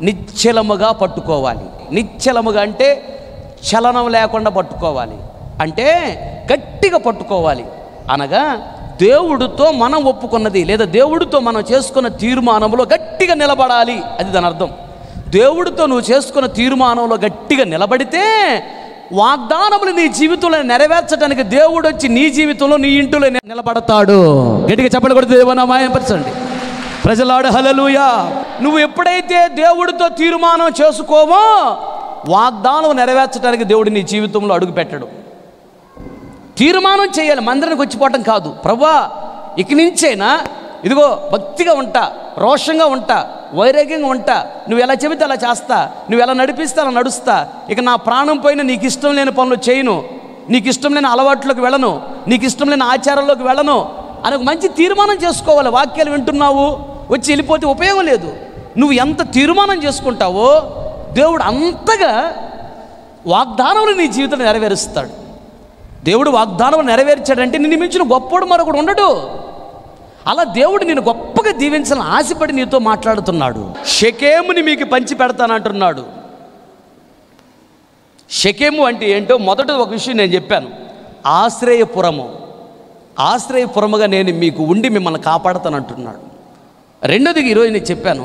నిశ్చలముగా పట్టుకోవాలి. నిశ్చలముగా అంటే చలనం లేకుండా పట్టుకోవాలి, అంటే గట్టిగా పట్టుకోవాలి. అనగా దేవుడితో మనం ఒప్పుకున్నది లేదా దేవుడితో మనం చేసుకున్న తీర్మానంలో గట్టిగా నిలబడాలి. అది దాని అర్థం. దేవుడితో నువ్వు చేసుకున్న తీర్మానంలో గట్టిగా నిలబడితే వాగ్దానములు నీ జీవితంలో నెరవేర్చడానికి దేవుడు వచ్చి నీ జీవితంలో నీ ఇంటిలో నిలబడతాడు. గట్టిగా చెప్పండి కూడా దేవనామాయపరచండి. ప్రజలాడు హల్లెలూయా. నువ్వు ఎప్పుడైతే దేవుడితో తీర్మానం చేసుకోవో వాగ్దానం నెరవేర్చడానికి దేవుడు నీ జీవితంలో అడుగు పెట్టడు. తీర్మానం చేయాలి, మందిరానికి వచ్చిపోవటం కాదు. ప్రభువా ఇక నుంచైనా ఇదిగో భక్తిగా ఉంటా, రోషంగా ఉంటా, వైరాగ్యంగా ఉంటా, నువ్వు ఎలా చెబితే అలా చేస్తా, నువ్వు ఎలా నడిపిస్తే అలా నడుస్తా, ఇక నా ప్రాణం పోయిన నీకు ఇష్టం లేని పనులు చేయను, నీకు ఇష్టం లేని అలవాట్లోకి వెళ్ళను, నీకు ఇష్టం లేని ఆచారాల్లోకి వెళ్ళను అని ఒక మంచి తీర్మానం చేసుకోవాలి. వాక్యాలు వింటున్నావు, వచ్చి వెళ్ళిపోతే ఉపయోగం లేదు. నువ్వు ఎంత తీర్మానం చేసుకుంటావో దేవుడు అంతగా వాగ్దానములు నీ జీవితంలో నెరవేరుస్తాడు. దేవుడు వాగ్దానం నెరవేర్చాడంటే నిన్ను మించిన గొప్పోడు మరొకడు ఉండడు. అలా దేవుడు నేను గొప్పగా దీవించాలని ఆశపడి నీతో మాట్లాడుతున్నాడు. షెకెముని మీకు పంచి పెడతానంటున్నాడు. షెకెము అంటే ఏంటో మొదట ఒక విషయం నేను చెప్పాను. ఆశ్రయపురముగా నేను మీకు ఉండి మిమ్మల్ని కాపాడుతానంటున్నాడు. రెండోది ఈరోజు నేను చెప్పాను,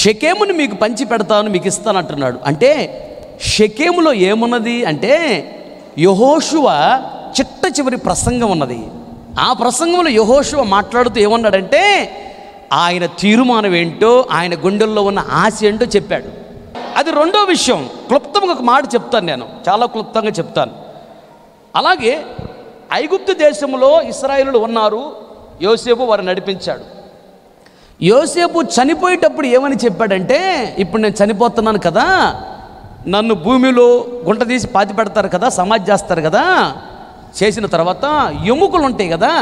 షెకెముని మీకు పంచి పెడతాను, మీకు ఇస్తానంటున్నాడు. అంటే షెకెములో ఏమున్నది అంటే యెహోషువ చిట్ట చివరి ప్రసంగం ఉన్నది. ఆ ప్రసంగంలో యెహోషువ మాట్లాడుతూ ఏమన్నాడంటే ఆయన తీర్మానం ఏంటో, ఆయన గుండెల్లో ఉన్న ఆశ ఏంటో చెప్పాడు. అది రెండో విషయం. క్లుప్తంగా ఒక మాట చెప్తాను, నేను చాలా క్లుప్తంగా చెప్తాను. అలాగే ఐగుప్తు దేశంలో ఇశ్రాయేలులు ఉన్నారు. యోసేపు వారిని నడిపించాడు. యోసేపు చనిపోయేటప్పుడు ఏమని చెప్పాడంటే, ఇప్పుడు నేను చనిపోతున్నాను కదా, నన్ను భూమిలో గుంట తీసి పాతి పెడతారు కదా, సమాధి చేస్తారు కదా, చేసిన తర్వాత ఎముకలు ఉంటాయి కదా,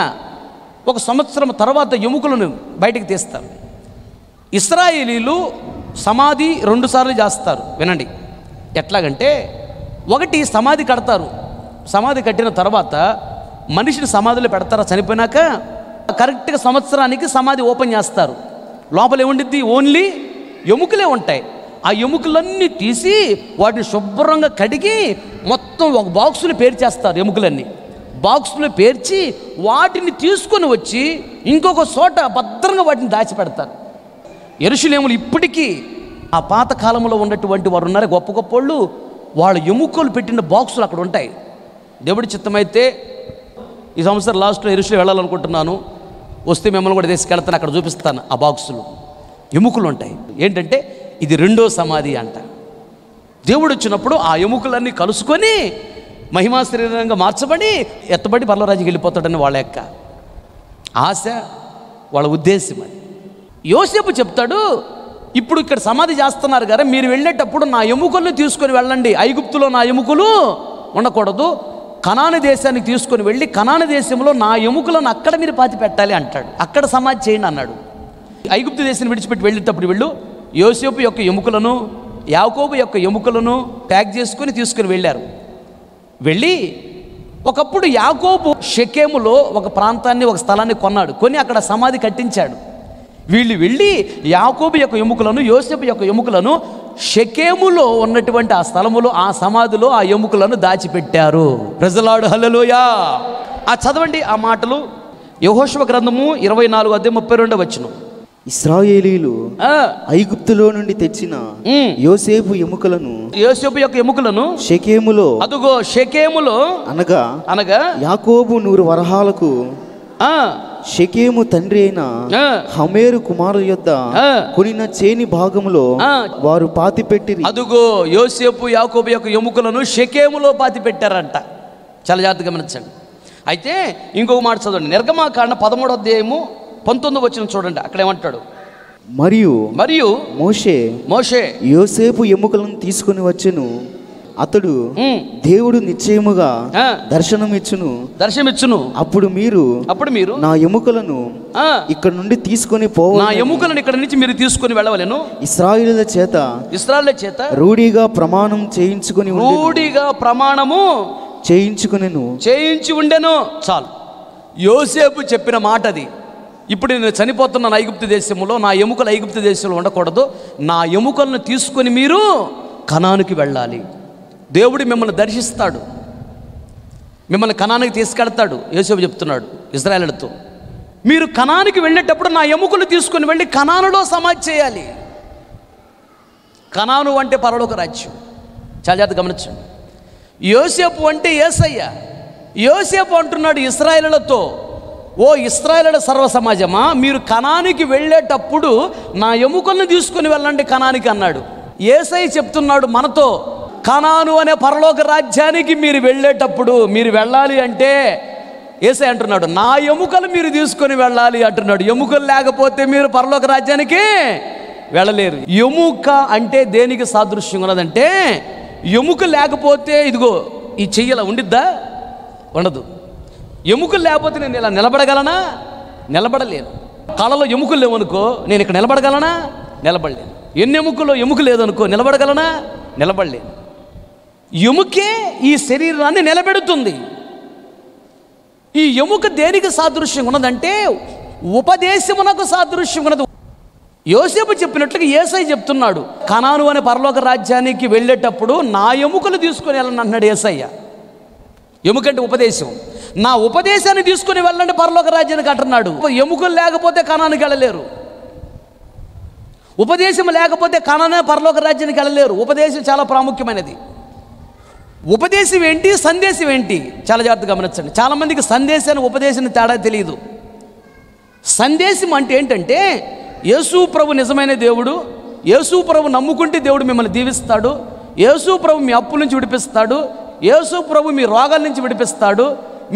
1 సంవత్సరం తర్వాత ఎముకలను బయటికి తీస్తారు. ఇశ్రాయేలీలు సమాధి 2 సార్లు చేస్తారు. వినండి ఎట్లాగంటే, ఒకటి సమాధి కడతారు, సమాధి కట్టిన తర్వాత మనిషిని సమాధిలో పెడతారా చనిపోయినాక, కరెక్ట్గా సంవత్సరానికి సమాధి ఓపెన్ చేస్తారు. లోపల ఏముండిద్ది? ఓన్లీ ఎముకలే ఉంటాయి. ఆ ఎముకలన్నీ తీసి వాటిని శుభ్రంగా కడిగి మొత్తం ఒక బాక్సులో పేర్చేస్తారు. ఎముకలన్నీ బాక్సులో పేర్చి వాటిని తీసుకొని వచ్చి ఇంకొక చోట భద్రంగా వాటిని దాచిపెడతారు. యెరూషలేములో ఇప్పటికీ ఆ పాత కాలంలో ఉన్నటువంటి వారు ఉన్నారు, గొప్ప గొప్ప వాళ్ళు, వాళ్ళ ఎముకలు పెట్టిన బాక్సులు అక్కడ ఉంటాయి. దేవుడి చిత్తమైతే ఈ సంవత్సరం లాస్ట్లో యెరూషలేము వెళ్ళాలనుకుంటున్నాను. వస్తే మిమ్మల్ని కూడా తీసుకెళ్తాను, అక్కడ చూపిస్తాను. ఆ బాక్సులు ఎముకలు ఉంటాయి. ఏంటంటే ఇది 2వ సమాధి అంట. దేవుడు వచ్చినప్పుడు ఆ ఎముకలన్నీ కలుసుకొని మహిమా శరీరంగా మార్చబడి ఎత్తబడి పరలోరాజ్యానికి వెళ్ళిపోతాడని వాళ్ళ యొక్క ఆశ, వాళ్ళ ఉద్దేశం. అది యోసేపు చెప్తాడు, ఇప్పుడు ఇక్కడ సమాధి చేస్తున్నారు కదా, మీరు వెళ్ళేటప్పుడు నా ఎముకలను తీసుకొని వెళ్ళండి. ఐగుప్తులో నా ఎముకలు ఉండకూడదు, కనాను దేశానికి తీసుకొని వెళ్ళి కనాను దేశంలో నా ఎముకలను అక్కడ మీరు పాతి పెట్టాలి అంటాడు. అక్కడ సమాధి చేయండి అన్నాడు. ఐగుప్తు దేశాన్ని విడిచిపెట్టి వెళ్ళేటప్పుడు వీళ్ళు యోసేపు యొక్క ఎముకలను, యాకోబు యొక్క ఎముకలను ప్యాక్ చేసుకొని తీసుకుని వెళ్ళారు. వెళ్ళి ఒకప్పుడు యాకోబు షెకెములో ఒక ప్రాంతాన్ని, ఒక స్థలాన్ని కొన్నాడు, కొని అక్కడ సమాధి కట్టించాడు. వీళ్ళు వెళ్ళి యాకోబు యొక్క ఎముకలను, యోసేపు యొక్క ఎముకలను షెకెములో ఉన్నటువంటి ఆ స్థలములో, ఆ సమాధిలో ఆ ఎముకలను దాచిపెట్టారు. ప్రజలాడు హల్లెలూయా. ఆ చదవండి ఆ మాటలు. యెహోషువ గ్రంథము 24వ అధ్యాయం 32వ వచనం. ఇశ్రాయేలీలు ఐగుప్తులో నుండి తెచ్చిన యోసేపు యొక్క ఎముకలను షెకెములో, అదుగో షెకెములో అనగా యాకోబు 100 వరహాలకు షెకెము తండ్రి అయిన హమేరు కుమారుల యొద్ద కొనిన చేని భాగములో వారు పాతి పెట్టిరి. అదుగో యోసేపు యాకోబు యొక్క ఎముకలను షెకెములో పాతి పెట్టారంట. చాలా జాగ్రత్తగా గమనించండి. అయితే ఇంకొక మాట చదవండి, నిర్గమాకాండ 13వ అధ్యాయము 19వ వచనం చూడండి. అక్కడ ఏమంటాడు? మరియు మోషే యోసేపు ఎముకలను తీసుకుని వచ్చెను. అతడు దేవుడు నిశ్చయముగా దర్శనమిచ్చును. అప్పుడు మీరు నా ఎముకలను ఇక్కడ నుండి తీసుకొని పోవాలి. నా ఎముకలను ఇక్కడ నుంచి మీరు తీసుకొని వెళ్ళవలెను. ఇశ్రాయేలుల చేత రూఢిగా ప్రమాణం చేయించి ఉండెను. చాలు, యోసేపు చెప్పిన మాట అది. ఇప్పుడు నేను చనిపోతున్నాను ఐగుప్తు దేశంలో, నా ఎముకలు ఐగుప్తు దేశంలో ఉండకూడదు, నా ఎముకలను తీసుకొని మీరు కనానుకి వెళ్ళాలి. దేవుడు మిమ్మల్ని దర్శిస్తాడు, మిమ్మల్ని కనానికి తీసుకెళ్తాడు. యోసేపు చెప్తున్నాడు ఇశ్రాయేలులతో, మీరు కనానికి వెళ్ళేటప్పుడు నా ఎముకలు తీసుకొని వెళ్ళి కనానులో సమాధి చేయాలి. కనాను అంటే పరలోక రాజ్యం. చాలా జాగ్రత్తగా గమనించండి. యోసేపు అంటే యేసయ్య. యోసేపు అంటున్నాడు ఇశ్రాయేలులతో, ఓ ఇశ్రాయేలుల సర్వ సమాజమా, మీరు కనానికి వెళ్ళేటప్పుడు నా ఎముకలను తీసుకొని వెళ్ళండి కనానికి అన్నాడు. యేసయ్య చెప్తున్నాడు మనతో, కనాను అనే పరలోక రాజ్యానికి మీరు వెళ్ళేటప్పుడు, మీరు వెళ్ళాలి అంటే యేసయ్య అంటున్నాడు నా ఎముకలు మీరు తీసుకొని వెళ్ళాలి అంటున్నాడు. ఎముకలు లేకపోతే మీరు పరలోక రాజ్యానికి వెళ్ళలేరు. ఎముక అంటే దేనికి సాదృశ్యం ఉన్నదంటే, ఎముక లేకపోతే ఇదిగో ఈ చెయ్యలా ఉండిద్దా? ఉండదు. ఎముకలు లేకపోతే నేను ఇలా నిలబడగలనా? నిలబడలేను. కాళ్ళలో ఎముకలు లేవనుకో నేను ఇక్కడ నిలబడగలనా? నిలబడలేను. ఎముక లేదనుకో నిలబడగలనా? నిలబడలేను. ఎముకే ఈ శరీరాన్ని నిలబెడుతుంది. ఈ ఎముక దేనికి సాదృశ్యం ఉన్నదంటే ఉపదేశమునకు సాదృశ్యం ఉన్నది. యోసేపు చెప్పినట్లుగా యేసయ్య చెప్తున్నాడు, కనాను అనే పరలోక రాజ్యానికి వెళ్ళేటప్పుడు నా ఎముకలు తీసుకొని వెళ్ళండి అన్నాడు యేసయ్య. ఎముకంటే ఉపదేశం. నా ఉపదేశాన్ని తీసుకుని వెళ్ళండి పరలోక రాజ్యానికి అంటున్నాడు. ఎముకలు లేకపోతే కనానికి వెళ్ళలేరు. ఉపదేశం లేకపోతే కనానే పరలోక రాజ్యానికి వెళ్ళలేరు. ఉపదేశం చాలా ప్రాముఖ్యమైనది. ఉపదేశం ఏంటి, సందేశం ఏంటి? చాలా జాగ్రత్తగా గమనించండి. చాలామందికి సందేశాన్ని ఉపదేశాన్ని తేడా తెలియదు. సందేశం అంటే ఏంటంటే, యేసు ప్రభు నిజమైన దేవుడు, యేసు ప్రభు నమ్ముకుంటే దేవుడు మిమ్మల్ని దీవిస్తాడు, యేసు ప్రభు మీ అప్పుల నుంచి విడిపిస్తాడు, యేసు ప్రభు మీ రోగాల నుంచి విడిపిస్తాడు,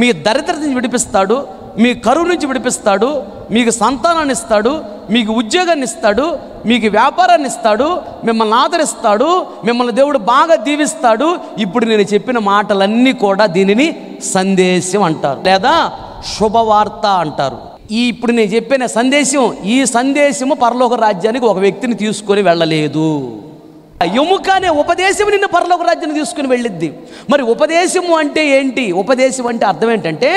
మీ దరిద్రత నుంచి విడిపిస్తాడు, మీ కరువు నుంచి విడిపిస్తాడు, మీకు సంతానాన్ని ఇస్తాడు, మీకు ఉద్యోగాన్ని ఇస్తాడు, మీకు వ్యాపారాన్ని ఇస్తాడు, మిమ్మల్ని ఆదరిస్తాడు, మిమ్మల్ని దేవుడు బాగా దీవిస్తాడు. ఇప్పుడు నేను చెప్పిన మాటలన్నీ కూడా దీనిని సందేశం అంటారు, లేదా శుభవార్త అంటారు. ఇప్పుడు నేను చెప్పిన సందేశం, ఈ సందేశము పరలోక రాజ్యానికి ఒక వ్యక్తిని తీసుకొని వెళ్ళలేదు. ఎముక అనే ఉపదేశం నిన్ను పరలోక రాజ్యాన్ని తీసుకుని వెళ్ళిద్ది. మరి ఉపదేశము అంటే ఏంటి? ఉపదేశం అంటే అర్థం ఏంటంటే,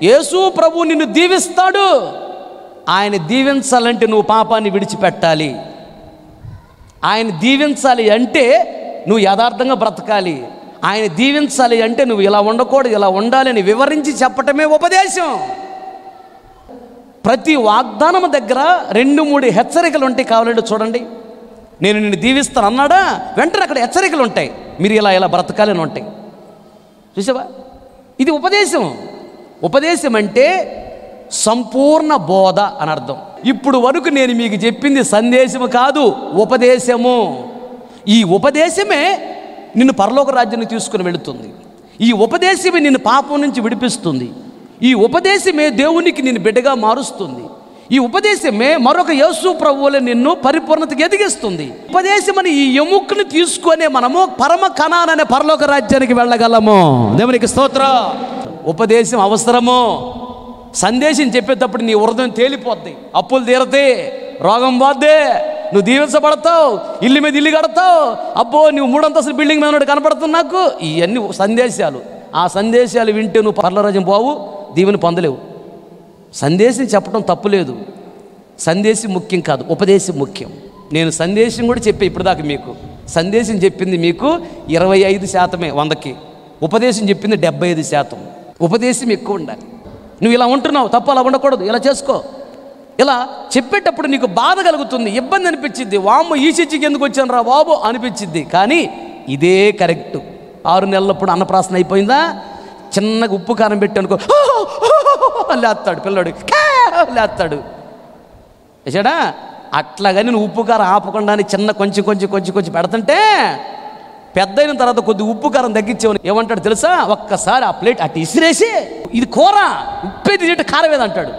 యేసు ప్రభు నిన్ను దీవిస్తాడు. ఆయన దీవించాలంటే నువ్వు పాపాన్ని విడిచిపెట్టాలి. ఆయన దీవించాలి అంటే నువ్వు యథార్థంగా బ్రతకాలి. ఆయన దీవించాలి అంటే నువ్వు ఇలా ఉండకూడదు, ఇలా ఉండాలి అని వివరించి చెప్పటమే ఉపదేశం. ప్రతి వాగ్దానం దగ్గర 2-3 హెచ్చరికలు ఉంటాయి. కావాలంటే చూడండి. నేను నిన్ను దీవిస్తాను అన్నాడా, వెంటనే అక్కడ హెచ్చరికలు ఉంటాయి. మీరు ఇలా బ్రతకాలి అని ఉంటాయి. చూసావా? ఇది ఉపదేశం. ఉపదేశం అంటే సంపూర్ణ బోధ అని అర్థం. ఇప్పుడు వరకు నేను మీకు చెప్పింది సందేశము కాదు, ఉపదేశము. ఈ ఉపదేశమే నిన్ను పరలోక రాజ్యాన్ని తీసుకుని వెళుతుంది. ఈ ఉపదేశమే నిన్ను పాపం నుంచి విడిపిస్తుంది. ఈ ఉపదేశమే దేవునికి నిన్ను బిడ్డగా మారుస్తుంది. ఈ ఉపదేశమే మరొక యేసు ప్రభువులే నిన్ను పరిపూర్ణతకి ఎదిగిస్తుంది. ఉపదేశమని ఈ ఎముకను తీసుకొని మనము పరమ కనాన్ అనే పరలోక రాజ్యానికి వెళ్ళగలము. దేవునికి స్తోత్రం. ఉపదేశం అవసరము. సందేశం చెప్పేటప్పుడు నీ హృదయం తేలిపోద్ది, అప్పులు తీరతాయి, రోగం పోద్ది, నువ్వు దీవించబడతావు, ఇల్లు మీద ఇల్లు కడతావు, అబ్బో నువ్వు 3 అంతస్తుల బిల్డింగ్ మీద కనపడుతుంది నాకు. ఇవన్నీ సందేశాలు. ఆ సందేశాలు వింటే నువ్వు పరలోకరాజ్యం పోవు, దీవెని పొందలేవు. సందేశం చెప్పడం తప్పులేదు, సందేశం ముఖ్యం కాదు, ఉపదేశం ముఖ్యం. నేను సందేశం కూడా చెప్పే ఇప్పటిదాకా మీకు సందేశం చెప్పింది మీకు 25% 100కి, ఉపదేశం చెప్పింది 75%. ఉపదేశం ఎక్కువ ఉండాలి. నువ్వు ఇలా ఉంటున్నావు, తప్పు అలా ఉండకూడదు, ఇలా చేసుకో. ఇలా చెప్పేటప్పుడు నీకు బాధ కలుగుతుంది, ఇబ్బంది అనిపించింది, వామ్మ ఈ చర్చికి ఎందుకు వచ్చాను రా బాబు అనిపించింది. కానీ ఇదే కరెక్ట్. 6 నెలలప్పుడు అన్నప్రాసన అయిపోయిందా, చిన్నగా ఉప్పు కారం పెట్టి అనుకో లేస్తాడు పిల్లడు, లేస్తాడు. వేసాడా? అట్లాగని నువ్వు ఉప్పు కారం ఆపకుండా చిన్న కొంచెం కొంచెం కొంచెం కొంచెం పెడుతుంటే పెద్ద అయిన తర్వాత కొద్ది ఉప్పు కారం తగ్గించేవని ఏమంటాడు తెలుసా? ఒక్కసారి ఆ ప్లేట్ అటు ఇసిరేసి ఇది కూర ఉప్పేది తింటే కారం ఏదంటాడు.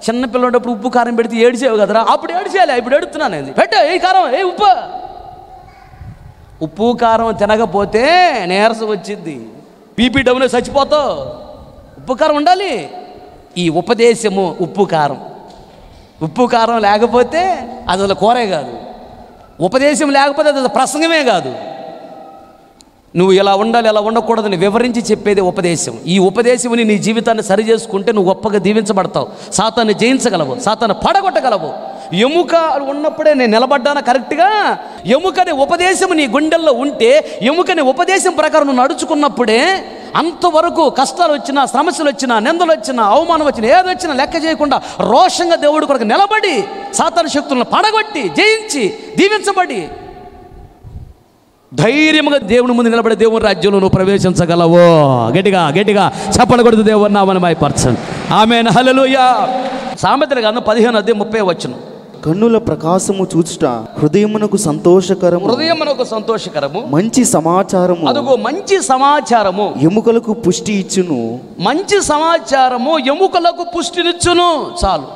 చిన్నపిల్ల ఉన్నప్పుడు ఉప్పు కారం పెడితే ఏడిచేవు కదరా, అప్పుడు ఏడిచేయాలి, ఇప్పుడు ఏడుతున్నాను ఏంది పెట్ట ఏ కారం ఏ ఉప్పు. ఉప్పు కారం తినకపోతే నీరసం వచ్చింది, బీపీ డౌన్ చచ్చిపోతావు. ఉప్పు కారం ఉండాలి. ఈ ఉపదేశము ఉప్పు కారం. ఉప్పు కారం లేకపోతే అది అసలు కూరే కాదు, ఉపదేశం లేకపోతే అది ప్రసంగమే కాదు. నువ్వు ఇలా ఉండాలి ఇలా ఉండకూడదని వివరించి చెప్పేది ఉపదేశం. ఈ ఉపదేశముని నీ జీవితాన్ని సరి చేసుకుంటే నువ్వు గొప్పగా దీవించబడతావు, సాతాన్ని జయించగలవు, సాతాన్ని పడగొట్టగలవు. ఎముక ఉన్నప్పుడే నేను నిలబడ్డాను కరెక్ట్గా. ఎముకని ఉపదేశం నీ గుండెల్లో ఉంటే, ఎముకని ఉపదేశం ప్రకారం నువ్వు నడుచుకున్నప్పుడే అంతవరకు కష్టాలు వచ్చినా, సమస్యలు వచ్చినా, నిందలు వచ్చినా, అవమానం వచ్చినా, ఏది వచ్చినా లెక్క చేయకుండా రోషంగా దేవుడి కొరకు నిలబడి సాతాను శక్తులను పడగొట్టి జయించి దీవించబడి ధైర్యంగా దేవుని ముందు నిలబడే దేవుని రాజ్యంలో నువ్వు ప్రవేశించగలవు. గట్టిగా గట్టిగా చెప్పకూడదు దేవుని నామమున మహిమపరచండి. ఆమేన్, హల్లెలూయా. సామెతల గ్రంథం 15:30 కన్నుల ప్రకాశము చూచుట హృదయమునకు సంతోషకరము, హృదయమునకు సంతోషకరము, మంచి సమాచారము, అదుగో మంచి సమాచారము ఎముకలకు పుష్టి ఇచ్చును. మంచి సమాచారము ఎముకలకు పుష్టినిచ్చును. చాలు.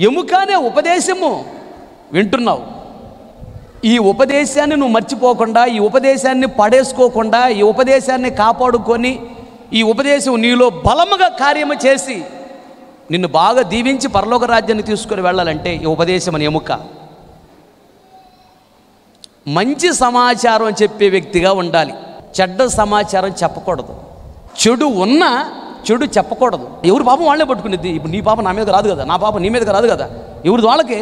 ఎముకనే ఉపదేశము వింటున్నావు. ఈ ఉపదేశాన్ని నువ్వు మర్చిపోకుండా, ఈ ఉపదేశాన్ని పడేసుకోకుండా, ఈ ఉపదేశాన్ని కాపాడుకొని, ఈ ఉపదేశం నీలో బలముగా కార్యము చేసి నిన్ను బాగా దీవించి పరలోక రాజ్యాన్ని తీసుకొని వెళ్ళాలంటే ఈ ఉపదేశం అని ఎముక. మంచి సమాచారం చెప్పే వ్యక్తిగా ఉండాలి. చెడ్డ సమాచారం చెప్పకూడదు. చెడు ఉన్నా చెడు చెప్పకూడదు. ఎవరి పాపం వాళ్ళే పట్టుకునేది. ఇప్పుడు నీ పాపం నా మీదకి రాదు కదా, నా పాపం నీ మీదకి రాదు కదా. ఎవరిది వాళ్ళకే.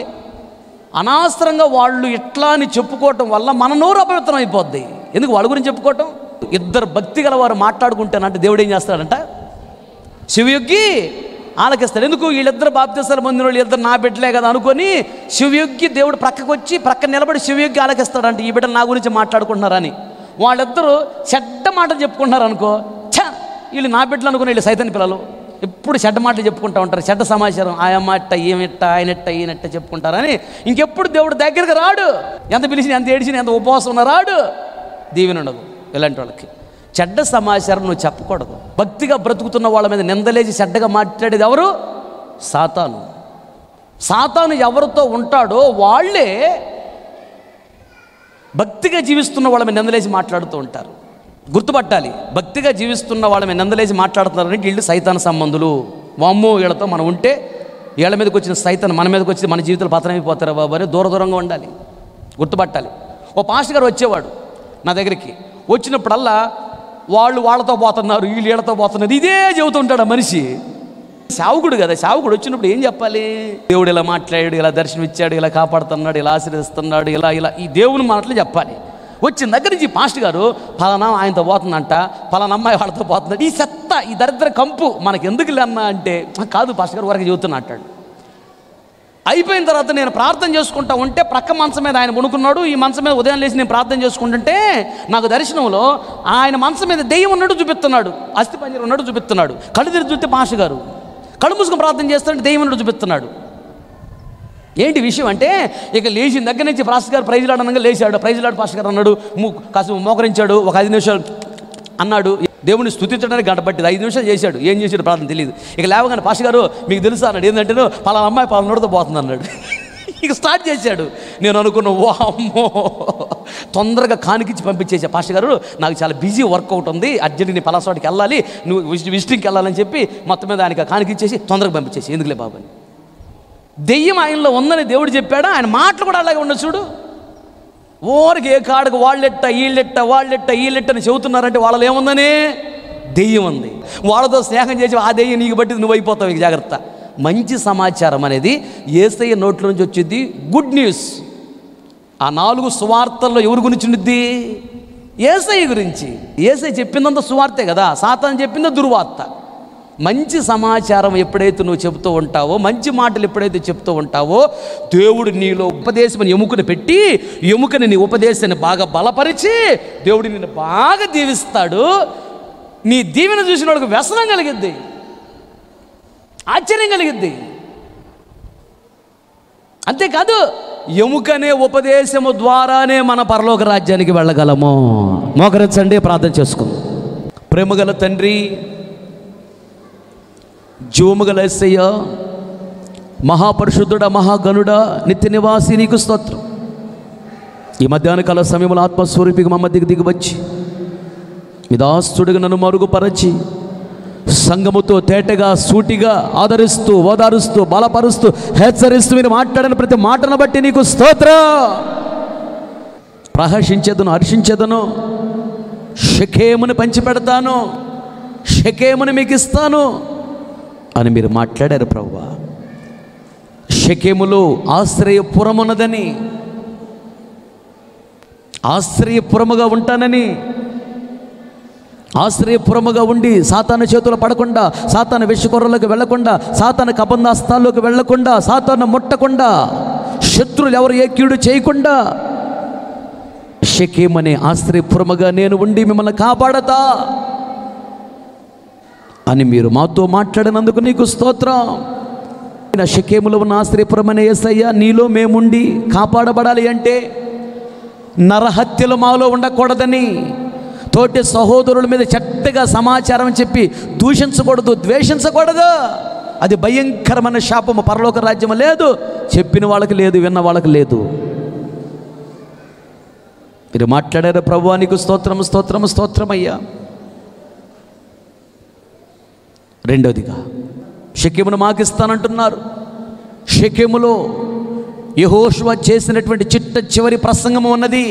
అనవసరంగా వాళ్ళు ఇట్లా అని చెప్పుకోవటం వల్ల మన నోరు అపవిత్రం అయిపోద్ది. ఎందుకు వాళ్ళ గురించి చెప్పుకోవటం? ఇద్దరు భక్తి గల వారు మాట్లాడుకుంటానంటే దేవుడు ఏం చేస్తాడంట? శివయొగ్గి ఆలకిస్తాడు. ఎందుకు? వీళ్ళిద్దరు బాప్తిసాలు పొందిన వాళ్ళు ఇద్దరు నా బిడ్డలే కదా అనుకొని శివయొగ్గి దేవుడు ప్రక్కకు వచ్చి ప్రక్క నిలబడి శివయొగ్గి ఆలకిస్తాడంటే ఈ బిడ్డలు నా గురించి మాట్లాడుకుంటున్నారని. వాళ్ళిద్దరూ చెడ్డ మాటలు చెప్పుకుంటున్నారు అనుకో, ఛ వీళ్ళు నా బిడ్డలు అనుకుని వీళ్ళు సైతాన్ పిల్లలు ఎప్పుడు చెడ్డ మాటలు చెప్పుకుంటూ ఉంటారు. చెడ్డ సమాచారం ఆయమ్మ ఇట్ట ఏమిట్ట ఆయనట్ట ఈయనట్ట చెప్పుకుంటారని ఇంకెప్పుడు దేవుడు దగ్గరికి రాడు. ఎంత పిలిచిన, ఎంత ఏడిచిన, ఎంత ఉపవాసం ఉన్నా రాడు. దీవెన ఉండదు ఇలాంటి వాళ్ళకి. చెడ్డ సమాచారం నువ్వు చెప్పకూడదు. భక్తిగా బ్రతుకుతున్న వాళ్ళ మీద నిందలేసి చెడ్డగా మాట్లాడేది ఎవరు? సాతాను. సాతాను ఎవరితో ఉంటాడో వాళ్ళే భక్తిగా జీవిస్తున్న వాళ్ళ మీద నిందలేసి మాట్లాడుతూ ఉంటారు. గుర్తుపట్టాలి. భక్తిగా జీవిస్తున్న వాళ్ళ మీద నిందలేసి మాట్లాడుతున్నారంటే వీళ్ళు సైతాన్ సంబంధులు. వామ్మో వీళ్ళతో మనం ఉంటే వీళ్ళ మీదకి వచ్చిన సైతాన్ మన మీదకి వచ్చి మన జీవితాలు పతనమైపోతారా బాబు అని దూరంగా ఉండాలి. గుర్తుపట్టాలి. ఓ పాస్టర్ గారు వచ్చేవాడు నా దగ్గరికి. వచ్చినప్పుడల్లా వాళ్ళు వాళ్ళతో పోతున్నారు, వీళ్ళు వీళ్ళతో పోతున్నారు, ఇదే చెబుతుంటాడు ఆ మనిషి. సేవకుడు కదా, సేవకుడు వచ్చినప్పుడు ఏం చెప్పాలి? దేవుడు ఇలా మాట్లాడాడు, ఇలా దర్శనం ఇచ్చాడు, ఇలా కాపాడుతున్నాడు, ఇలా ఆశీర్వదిస్తున్నాడు, ఇలా ఇలా ఈ దేవుని మాటలు చెప్పాలి. వచ్చిన దగ్గర నుంచి పాస్టర్ గారు ఫలానా ఆయనతో పోతుందంట, ఫలానా అమ్మాయి వాళ్ళతో పోతుందంట, ఈ చెత్త ఈ దరిద్ర కంపు మనకి ఎందుకు లేన్నా అంటే, కాదు పాస్టర్ గారు వరకు చెబుతున్నా అంటాడు. అయిపోయిన తర్వాత నేను ప్రార్థన చేసుకుంటా ఉంటే ప్రక్క మంచం మీద ఆయన పడుకున్నాడు. ఈ మంచం మీద ఉదయం లేచి నేను ప్రార్థన చేసుకుంటుంటే నాకు దర్శనంలో ఆయన మంచం మీద దెయ్యం ఉన్నట్టు చూపిస్తున్నాడు, అస్థి పంజరం ఉన్నట్టు చూపిస్తున్నాడు. కళ్ళు తిరిగి చూస్తే పాస్టర్ గారు కళ్ళు మూసుకొని ప్రార్థన చేస్తుంటే దెయ్యం ఉన్నట్టు చూపిస్తున్నాడు. ఏంటి విషయం అంటే, ఇక లేచిన దగ్గర నుంచి పాస్టర్ గారు ప్రైజ్ లాడ్ అనగా లేచాడు. ప్రైజ్ లాడ్ పాస్టర్ గారు అన్నాడు, కాసేపు మోకరించాడు, ఒక 5 నిమిషాలు అన్నాడు. దేవుని స్తుతించడానికి గంట పట్టింది. 5 నిమిషాలు చేశాడు. ఏం చేశాడు ప్రార్థన తెలియదు. ఇక లేవగానే పాస్టర్ గారు మీకు తెలుసా అన్నాడు. ఏంటంటే పలానా అమ్మాయి పలానోడితో పోతుంది అన్నాడు. ఇక స్టార్ట్ చేశాడు. నేను అనుకున్నా, ఓ అమ్మో, తొందరగా కానికిచ్చి పంపించేసా. పాస్టర్ గారు నాకు చాలా బిజీ వర్కౌట్ ఉంది, అర్జెంట్ నీ పలాసవాడికి వెళ్ళాలి, నువ్వు విజిటింగ్కి వెళ్ళాలని చెప్పి మొత్తం మీద ఆయనకి కానికిచ్చేసి తొందరగా పంపించేసి. ఎందుకులే బాబు అని. దెయ్యం ఆయనలో ఉందని దేవుడు చెప్పాడు. ఆయన మాటలు కూడా అలాగే ఉండదు చూడు. ఓరికి ఏ కాడకు వాళ్ళెట్ట వీళ్ళెట్ట అని చెబుతున్నారంటే వాళ్ళలో ఏముందని? దెయ్యం ఉంది. వాళ్ళతో స్నేహం చేసి ఆ దెయ్యం నీకు బట్టి నువ్వు అయిపోతావు. ఇక జాగ్రత్త. మంచి సమాచారం అనేది యేసయ్య నోట్ల నుంచి వచ్చింది. Good news. ఆ 4 సువార్తల్లో ఎవరి గురించి ఉండిద్ది? యేసయ్య గురించి. యేసయ్య చెప్పిందంతా సువార్తే కదా, సాతాను చెప్పిందో దుర్వార్త. మంచి సమాచారం ఎప్పుడైతే నువ్వు చెబుతూ ఉంటావో, మంచి మాటలు ఎప్పుడైతే చెప్తూ ఉంటావో, దేవుడు నీలో ఉపదేశం ఎముకని పెట్టి, ఎముకని నీ ఉపదేశాన్ని బాగా బలపరిచి దేవుడు నిన్ను బాగా దీవిస్తాడు. నీ దీవెన చూసిన వాడికి వ్యసనం కలిగిద్ది, ఆశ్చర్యం కలిగిద్ది. అంతేకాదు ఎముకనే ఉపదేశము ద్వారానే మన పరలోక రాజ్యానికి వెళ్ళగలము. మోకరించండి, ప్రార్థన చేసుకుందాం. ప్రేమగల తండ్రి, జీవముగల యేసయ్య, మహాపరిశుద్ధుడా, మహాగణుడా, నిత్య నివాసి, నీకు స్తోత్రం. ఈ మధ్యాహ్న కాల సమయంలో ఆత్మస్వరూపికి మా మధ్యకి దిగివచ్చి మీ దాస్తుడిగా నన్ను మరుగుపరచి సంఘముతో తేటగా సూటిగా ఆదరిస్తూ, ఓదారుస్తూ, బలపరుస్తూ, హెచ్చరిస్తూ మీరు మాట్లాడిన ప్రతి మాటను బట్టి నీకు స్తోత్రం. ప్రహర్షించేదను, హర్షించేదను, షకేముని పంచిపెడతాను, షకేముని మీకు ఇస్తాను అని మీరు మాట్లాడారు ప్రభువా. షకేములో ఆశ్రయపురం ఉన్నదని, ఆశ్రయపురముగా ఉంటానని, ఆశ్రయపురముగా ఉండి సాతాను చేతులు పడకుండా, సాతాను విషకొర్రలోకి వెళ్లకుండా, సాతాను కబంధాస్తాల్లోకి వెళ్లకుండా, సాతాను ముట్టకుండా, శత్రువులు ఎవరు ఏ కీడు చేయకుండా షకేమనే ఆశ్రయపురముగా నేను ఉండి మిమ్మల్ని కాపాడతా అని మీరు మాతో మాట్లాడినందుకు నీకు స్తోత్రం. షకేములో ఉన్న ఆశ్రయపురమనే యేసయ్య, నీలో మేముండి కాపాడబడాలి అంటే నరహత్యలు మాలో ఉండకూడదని, తోటి సహోదరుల మీద చెడ్డగా సమాచారం చెప్పి దూషించకూడదు, ద్వేషించకూడదు. అది భయంకరమైన శాపము. పరలోక రాజ్యం లేదు, చెప్పిన వాళ్ళకి లేదు, విన్న వాళ్ళకి లేదు. మీరు మాట్లాడారు ప్రభువా, నీకు స్తోత్రం, స్తోత్రం, స్తోత్రం అయ్యా. రెండవదిగా షకేమును మాకిస్తానంటున్నారు. షకేములో యెహోషువ చేసినటువంటి చిట్ట చివరి ప్రసంగము ఉన్నది.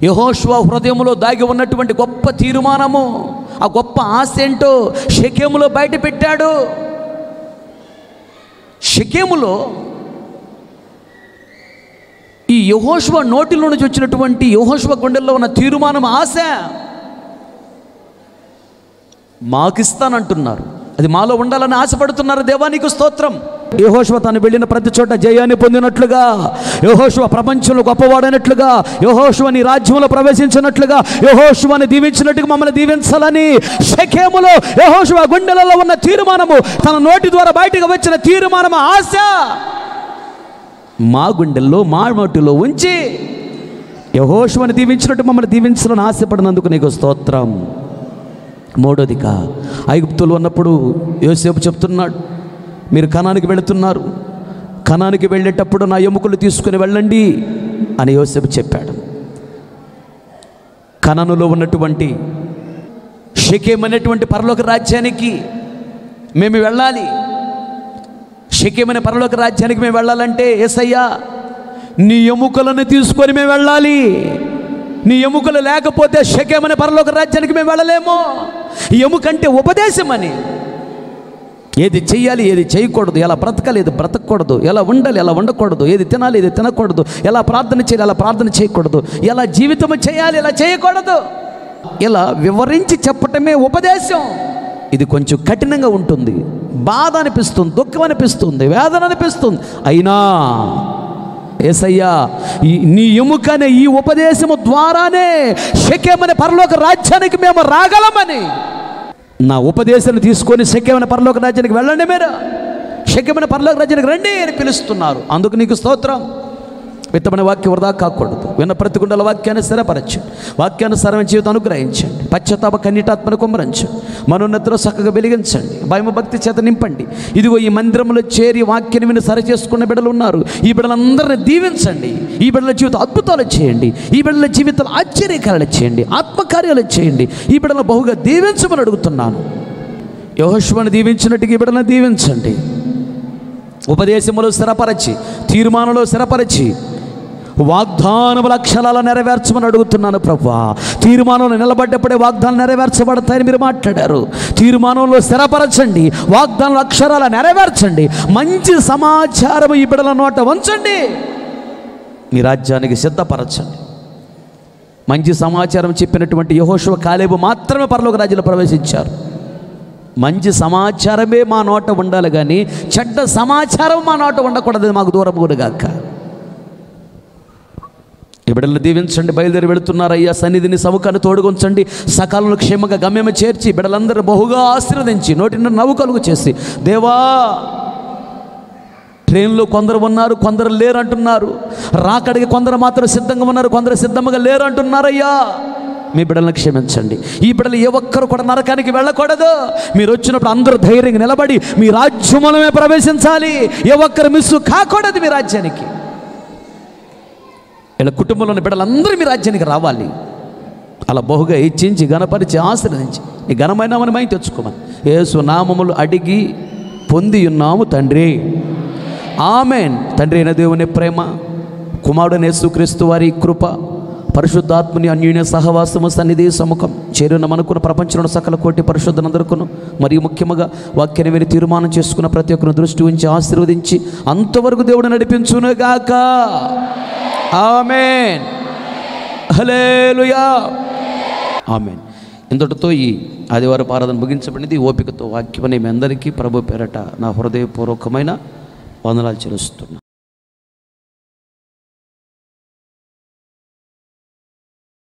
యెహోషువ హృదయములో దాగి ఉన్నటువంటి గొప్ప తీర్మానము, ఆ గొప్ప ఆశ ఏంటో షకేములో బయట పెట్టాడు. షకేములో ఈ యెహోషువ నోటిలో నుంచి వచ్చినటువంటి యెహోషువ గుండెల్లో ఉన్న తీర్మానం, ఆశ మాకిస్తానంటున్నారు. అది మాలో ఉండాలని ఆశపడుతున్నారు. దేవా నీకు స్తోత్రం. యెహోషువ తాను వెళ్ళిన ప్రతి చోట జయాన్ని పొందినట్లుగా, యెహోషువ ప్రపంచంలో గొప్పవాడైనట్లుగా, యెహోషువ నీ రాజ్యంలో ప్రవేశించినట్లుగా, యెహోషువని దీవించినట్టుగా మమ్మల్ని దీవించాలని షకేములో యెహోషువ గుండెలలో ఉన్న తీర్మానము, తన నోటి ద్వారా బయటకు వచ్చిన తీర్మానము, ఆశ మా గుండెల్లో, మా నోటిలో ఉంచి యెహోషువని దీవించినట్టు మమ్మల్ని దీవించాలని ఆశపడినందుకు నీకు స్తోత్రం. మూడోదిగా ఐగుప్తులో ఉన్నప్పుడు యోసేపు చెప్తున్నాడు, మీరు కనానికి వెళుతున్నారు, కనానికి వెళ్ళేటప్పుడు నా ఎముకలు తీసుకుని వెళ్ళండి అని యోసేపు చెప్పాడు. కనానులో ఉన్నటువంటి షకేం అనేటువంటి పరలోక రాజ్యానికి మేము వెళ్ళాలి. షకేం అనే పరలోక రాజ్యానికి మేము వెళ్ళాలంటే యేసయ్యా నీ ఎముకలను తీసుకొని మేము వెళ్ళాలి. నీ ఎముకలు లేకపోతే షకేం అనే పరలోక రాజ్యానికి మేము వెళ్ళలేము. ఎముకంటే ఉపదేశం అని, ఏది చెయ్యాలి, ఏది చేయకూడదు, ఎలా బ్రతకాలి, ఏది బ్రతకూడదు, ఎలా ఉండాలి, ఎలా ఉండకూడదు, ఏది తినాలి, ఏది తినకూడదు, ఎలా ప్రార్థన చేయాలి, ఎలా ప్రార్థన చేయకూడదు, ఎలా జీవితం చేయాలి, ఎలా చేయకూడదు, ఇలా వివరించి చెప్పటమే ఉపదేశం. ఇది కొంచెం కఠినంగా ఉంటుంది, బాధ అనిపిస్తుంది, దుఃఖం అనిపిస్తుంది, వేదన అనిపిస్తుంది. అయినా యేసయ్యా నీ ఎముకనే ఈ ఉపదేశము ద్వారానే షకేం అనే పరలోక రాజ్యానికి మేము రాగలమని, నా ఉపదేశాన్ని తీసుకొని షకేం అనే పరలోక రాజ్యానికి వెళ్ళండి, మీరు షకేం అనే పరలోక రాజ్యానికి రండి అని పిలుస్తున్నారు. అందుకు నీకు స్తోత్రం. విత్తమైన వాక్యం వృధా కాకూడదు. విన్న ప్రతి గుండెల వాక్యాన్ని స్థిరపరచండి, వాక్యానుసారమైన జీవితం అనుగ్రహించండి, పశ్చాత్తాప కన్నీటాత్మను కుమ్మరించండి, మనోన్నతిలో చక్కగా వెలిగించండి, భయము భక్తి చేత నింపండి. ఇదిగో ఈ మందిరంలో చేరి వాక్యాన్ని విని సరి చేసుకున్న బిడ్డలు ఉన్నారు. ఈ బిడ్డలందరినీ దీవించండి. ఈ బిడ్డల జీవితం అద్భుతాలు చేయండి. ఈ బిడ్డల జీవితాలు ఆశ్చర్యకార్యాలు చేయండి, ఆత్మకార్యాలు చేయండి. ఈ బిడ్డలను బహుగా దీవించమని అడుగుతున్నాను. యెహోషువను దీవించినట్టుగా ఈ బిడ్డలను దీవించండి. ఉపదేశములో స్థిరపరచి, తీర్మానంలో స్థిరపరచి, వాగ్దానముల అక్షరాలు నెరవేర్చమని అడుగుతున్నాను ప్రభువా. తీర్మానంలో నిలబడ్డప్పుడే వాగ్దానాలు నెరవేర్చబడతాయని మీరు మాట్లాడారు. తీర్మానంలో స్థిరపరచండి, వాగ్దానాల అక్షరాలు నెరవేర్చండి, మంచి సమాచారం ఈ బిడ్డల నోట ఉంచండి, మీ రాజ్యానికి సిద్ధపరచండి. మంచి సమాచారం చెప్పినటువంటి యెహోషువ, కాలేబు మాత్రమే పరలోక రాజ్యంలో ప్రవేశించారు. మంచి సమాచారమే మా నోట ఉండాలి కానీ చెడ్డ సమాచారం మా నోట ఉండకూడదు. మాకు దూరం కూడగాక. ఈ బిడ్డలను దీవించండి. బయలుదేరి వెళుతున్నారయ్యా, సన్నిధిని సముఖాన్ని తోడుకొంచండి. సకాలంలో క్షేమంగా గమ్యము చేర్చి బిడ్డలందరూ బహుగా ఆశీర్వదించి నోటి నవ్వు కలుగు చేసి, దేవా ట్రైన్లో కొందరు ఉన్నారు, కొందరు లేరు అంటున్నారు. రాకడికి కొందరు మాత్రం సిద్ధంగా ఉన్నారు, కొందరు సిద్ధంగా లేరు అంటున్నారయ్యా. మీ బిడ్డలను క్షమించండి. ఈ బిడ్డలు ఏ ఒక్కరు కూడా నరకానికి వెళ్ళకూడదు. మీరు వచ్చినప్పుడు అందరూ ధైర్యంగా నిలబడి మీ రాజ్యములమే ప్రవేశించాలి. ఏ ఒక్కరు మిస్ కాకూడదు మీ రాజ్యానికి. ఇలా కుటుంబంలోని బిడ్డలందరూ మీ రాజ్యానికి రావాలి. అలా బహుగా హెచ్చించి ఘనపరిచి ఆశీర్వదించి నీ ఘనమైన మై తెచ్చుకోమని యేసు నామములు అడిగి పొంది ఉన్నాము తండ్రి, ఆమెన్. తండ్రి అయిన దేవుని ప్రేమ, కుమారుడైన యేసుక్రీస్తు వారి కృప, పరిశుద్ధాత్మని అన్యోన్య సహవాసము, సన్నిధి సముఖం చేరున్న మనకున్న ప్రపంచంలో సకల కోటి పరిశుద్ధనందరుకును, మరియు ముఖ్యంగా వాక్యాన్ని విని తీర్మానం చేసుకున్న ప్రతి ఒక్కరిని దృష్టి ఉంచి ఆశీర్వదించి అంతవరకు దేవుడు నడిపించునుగాక. ఆమెన్. హల్లెలూయా. ఆమెన్. ఇంతటితో ఈ ఆదివారం ఆరాధన ముగించబడింది. ఓపికతో వాక్యమని మీ అందరికీ ప్రభు పేరట నా హృదయపూర్వకమైన వందనాలు చెల్లిస్తున్నాను.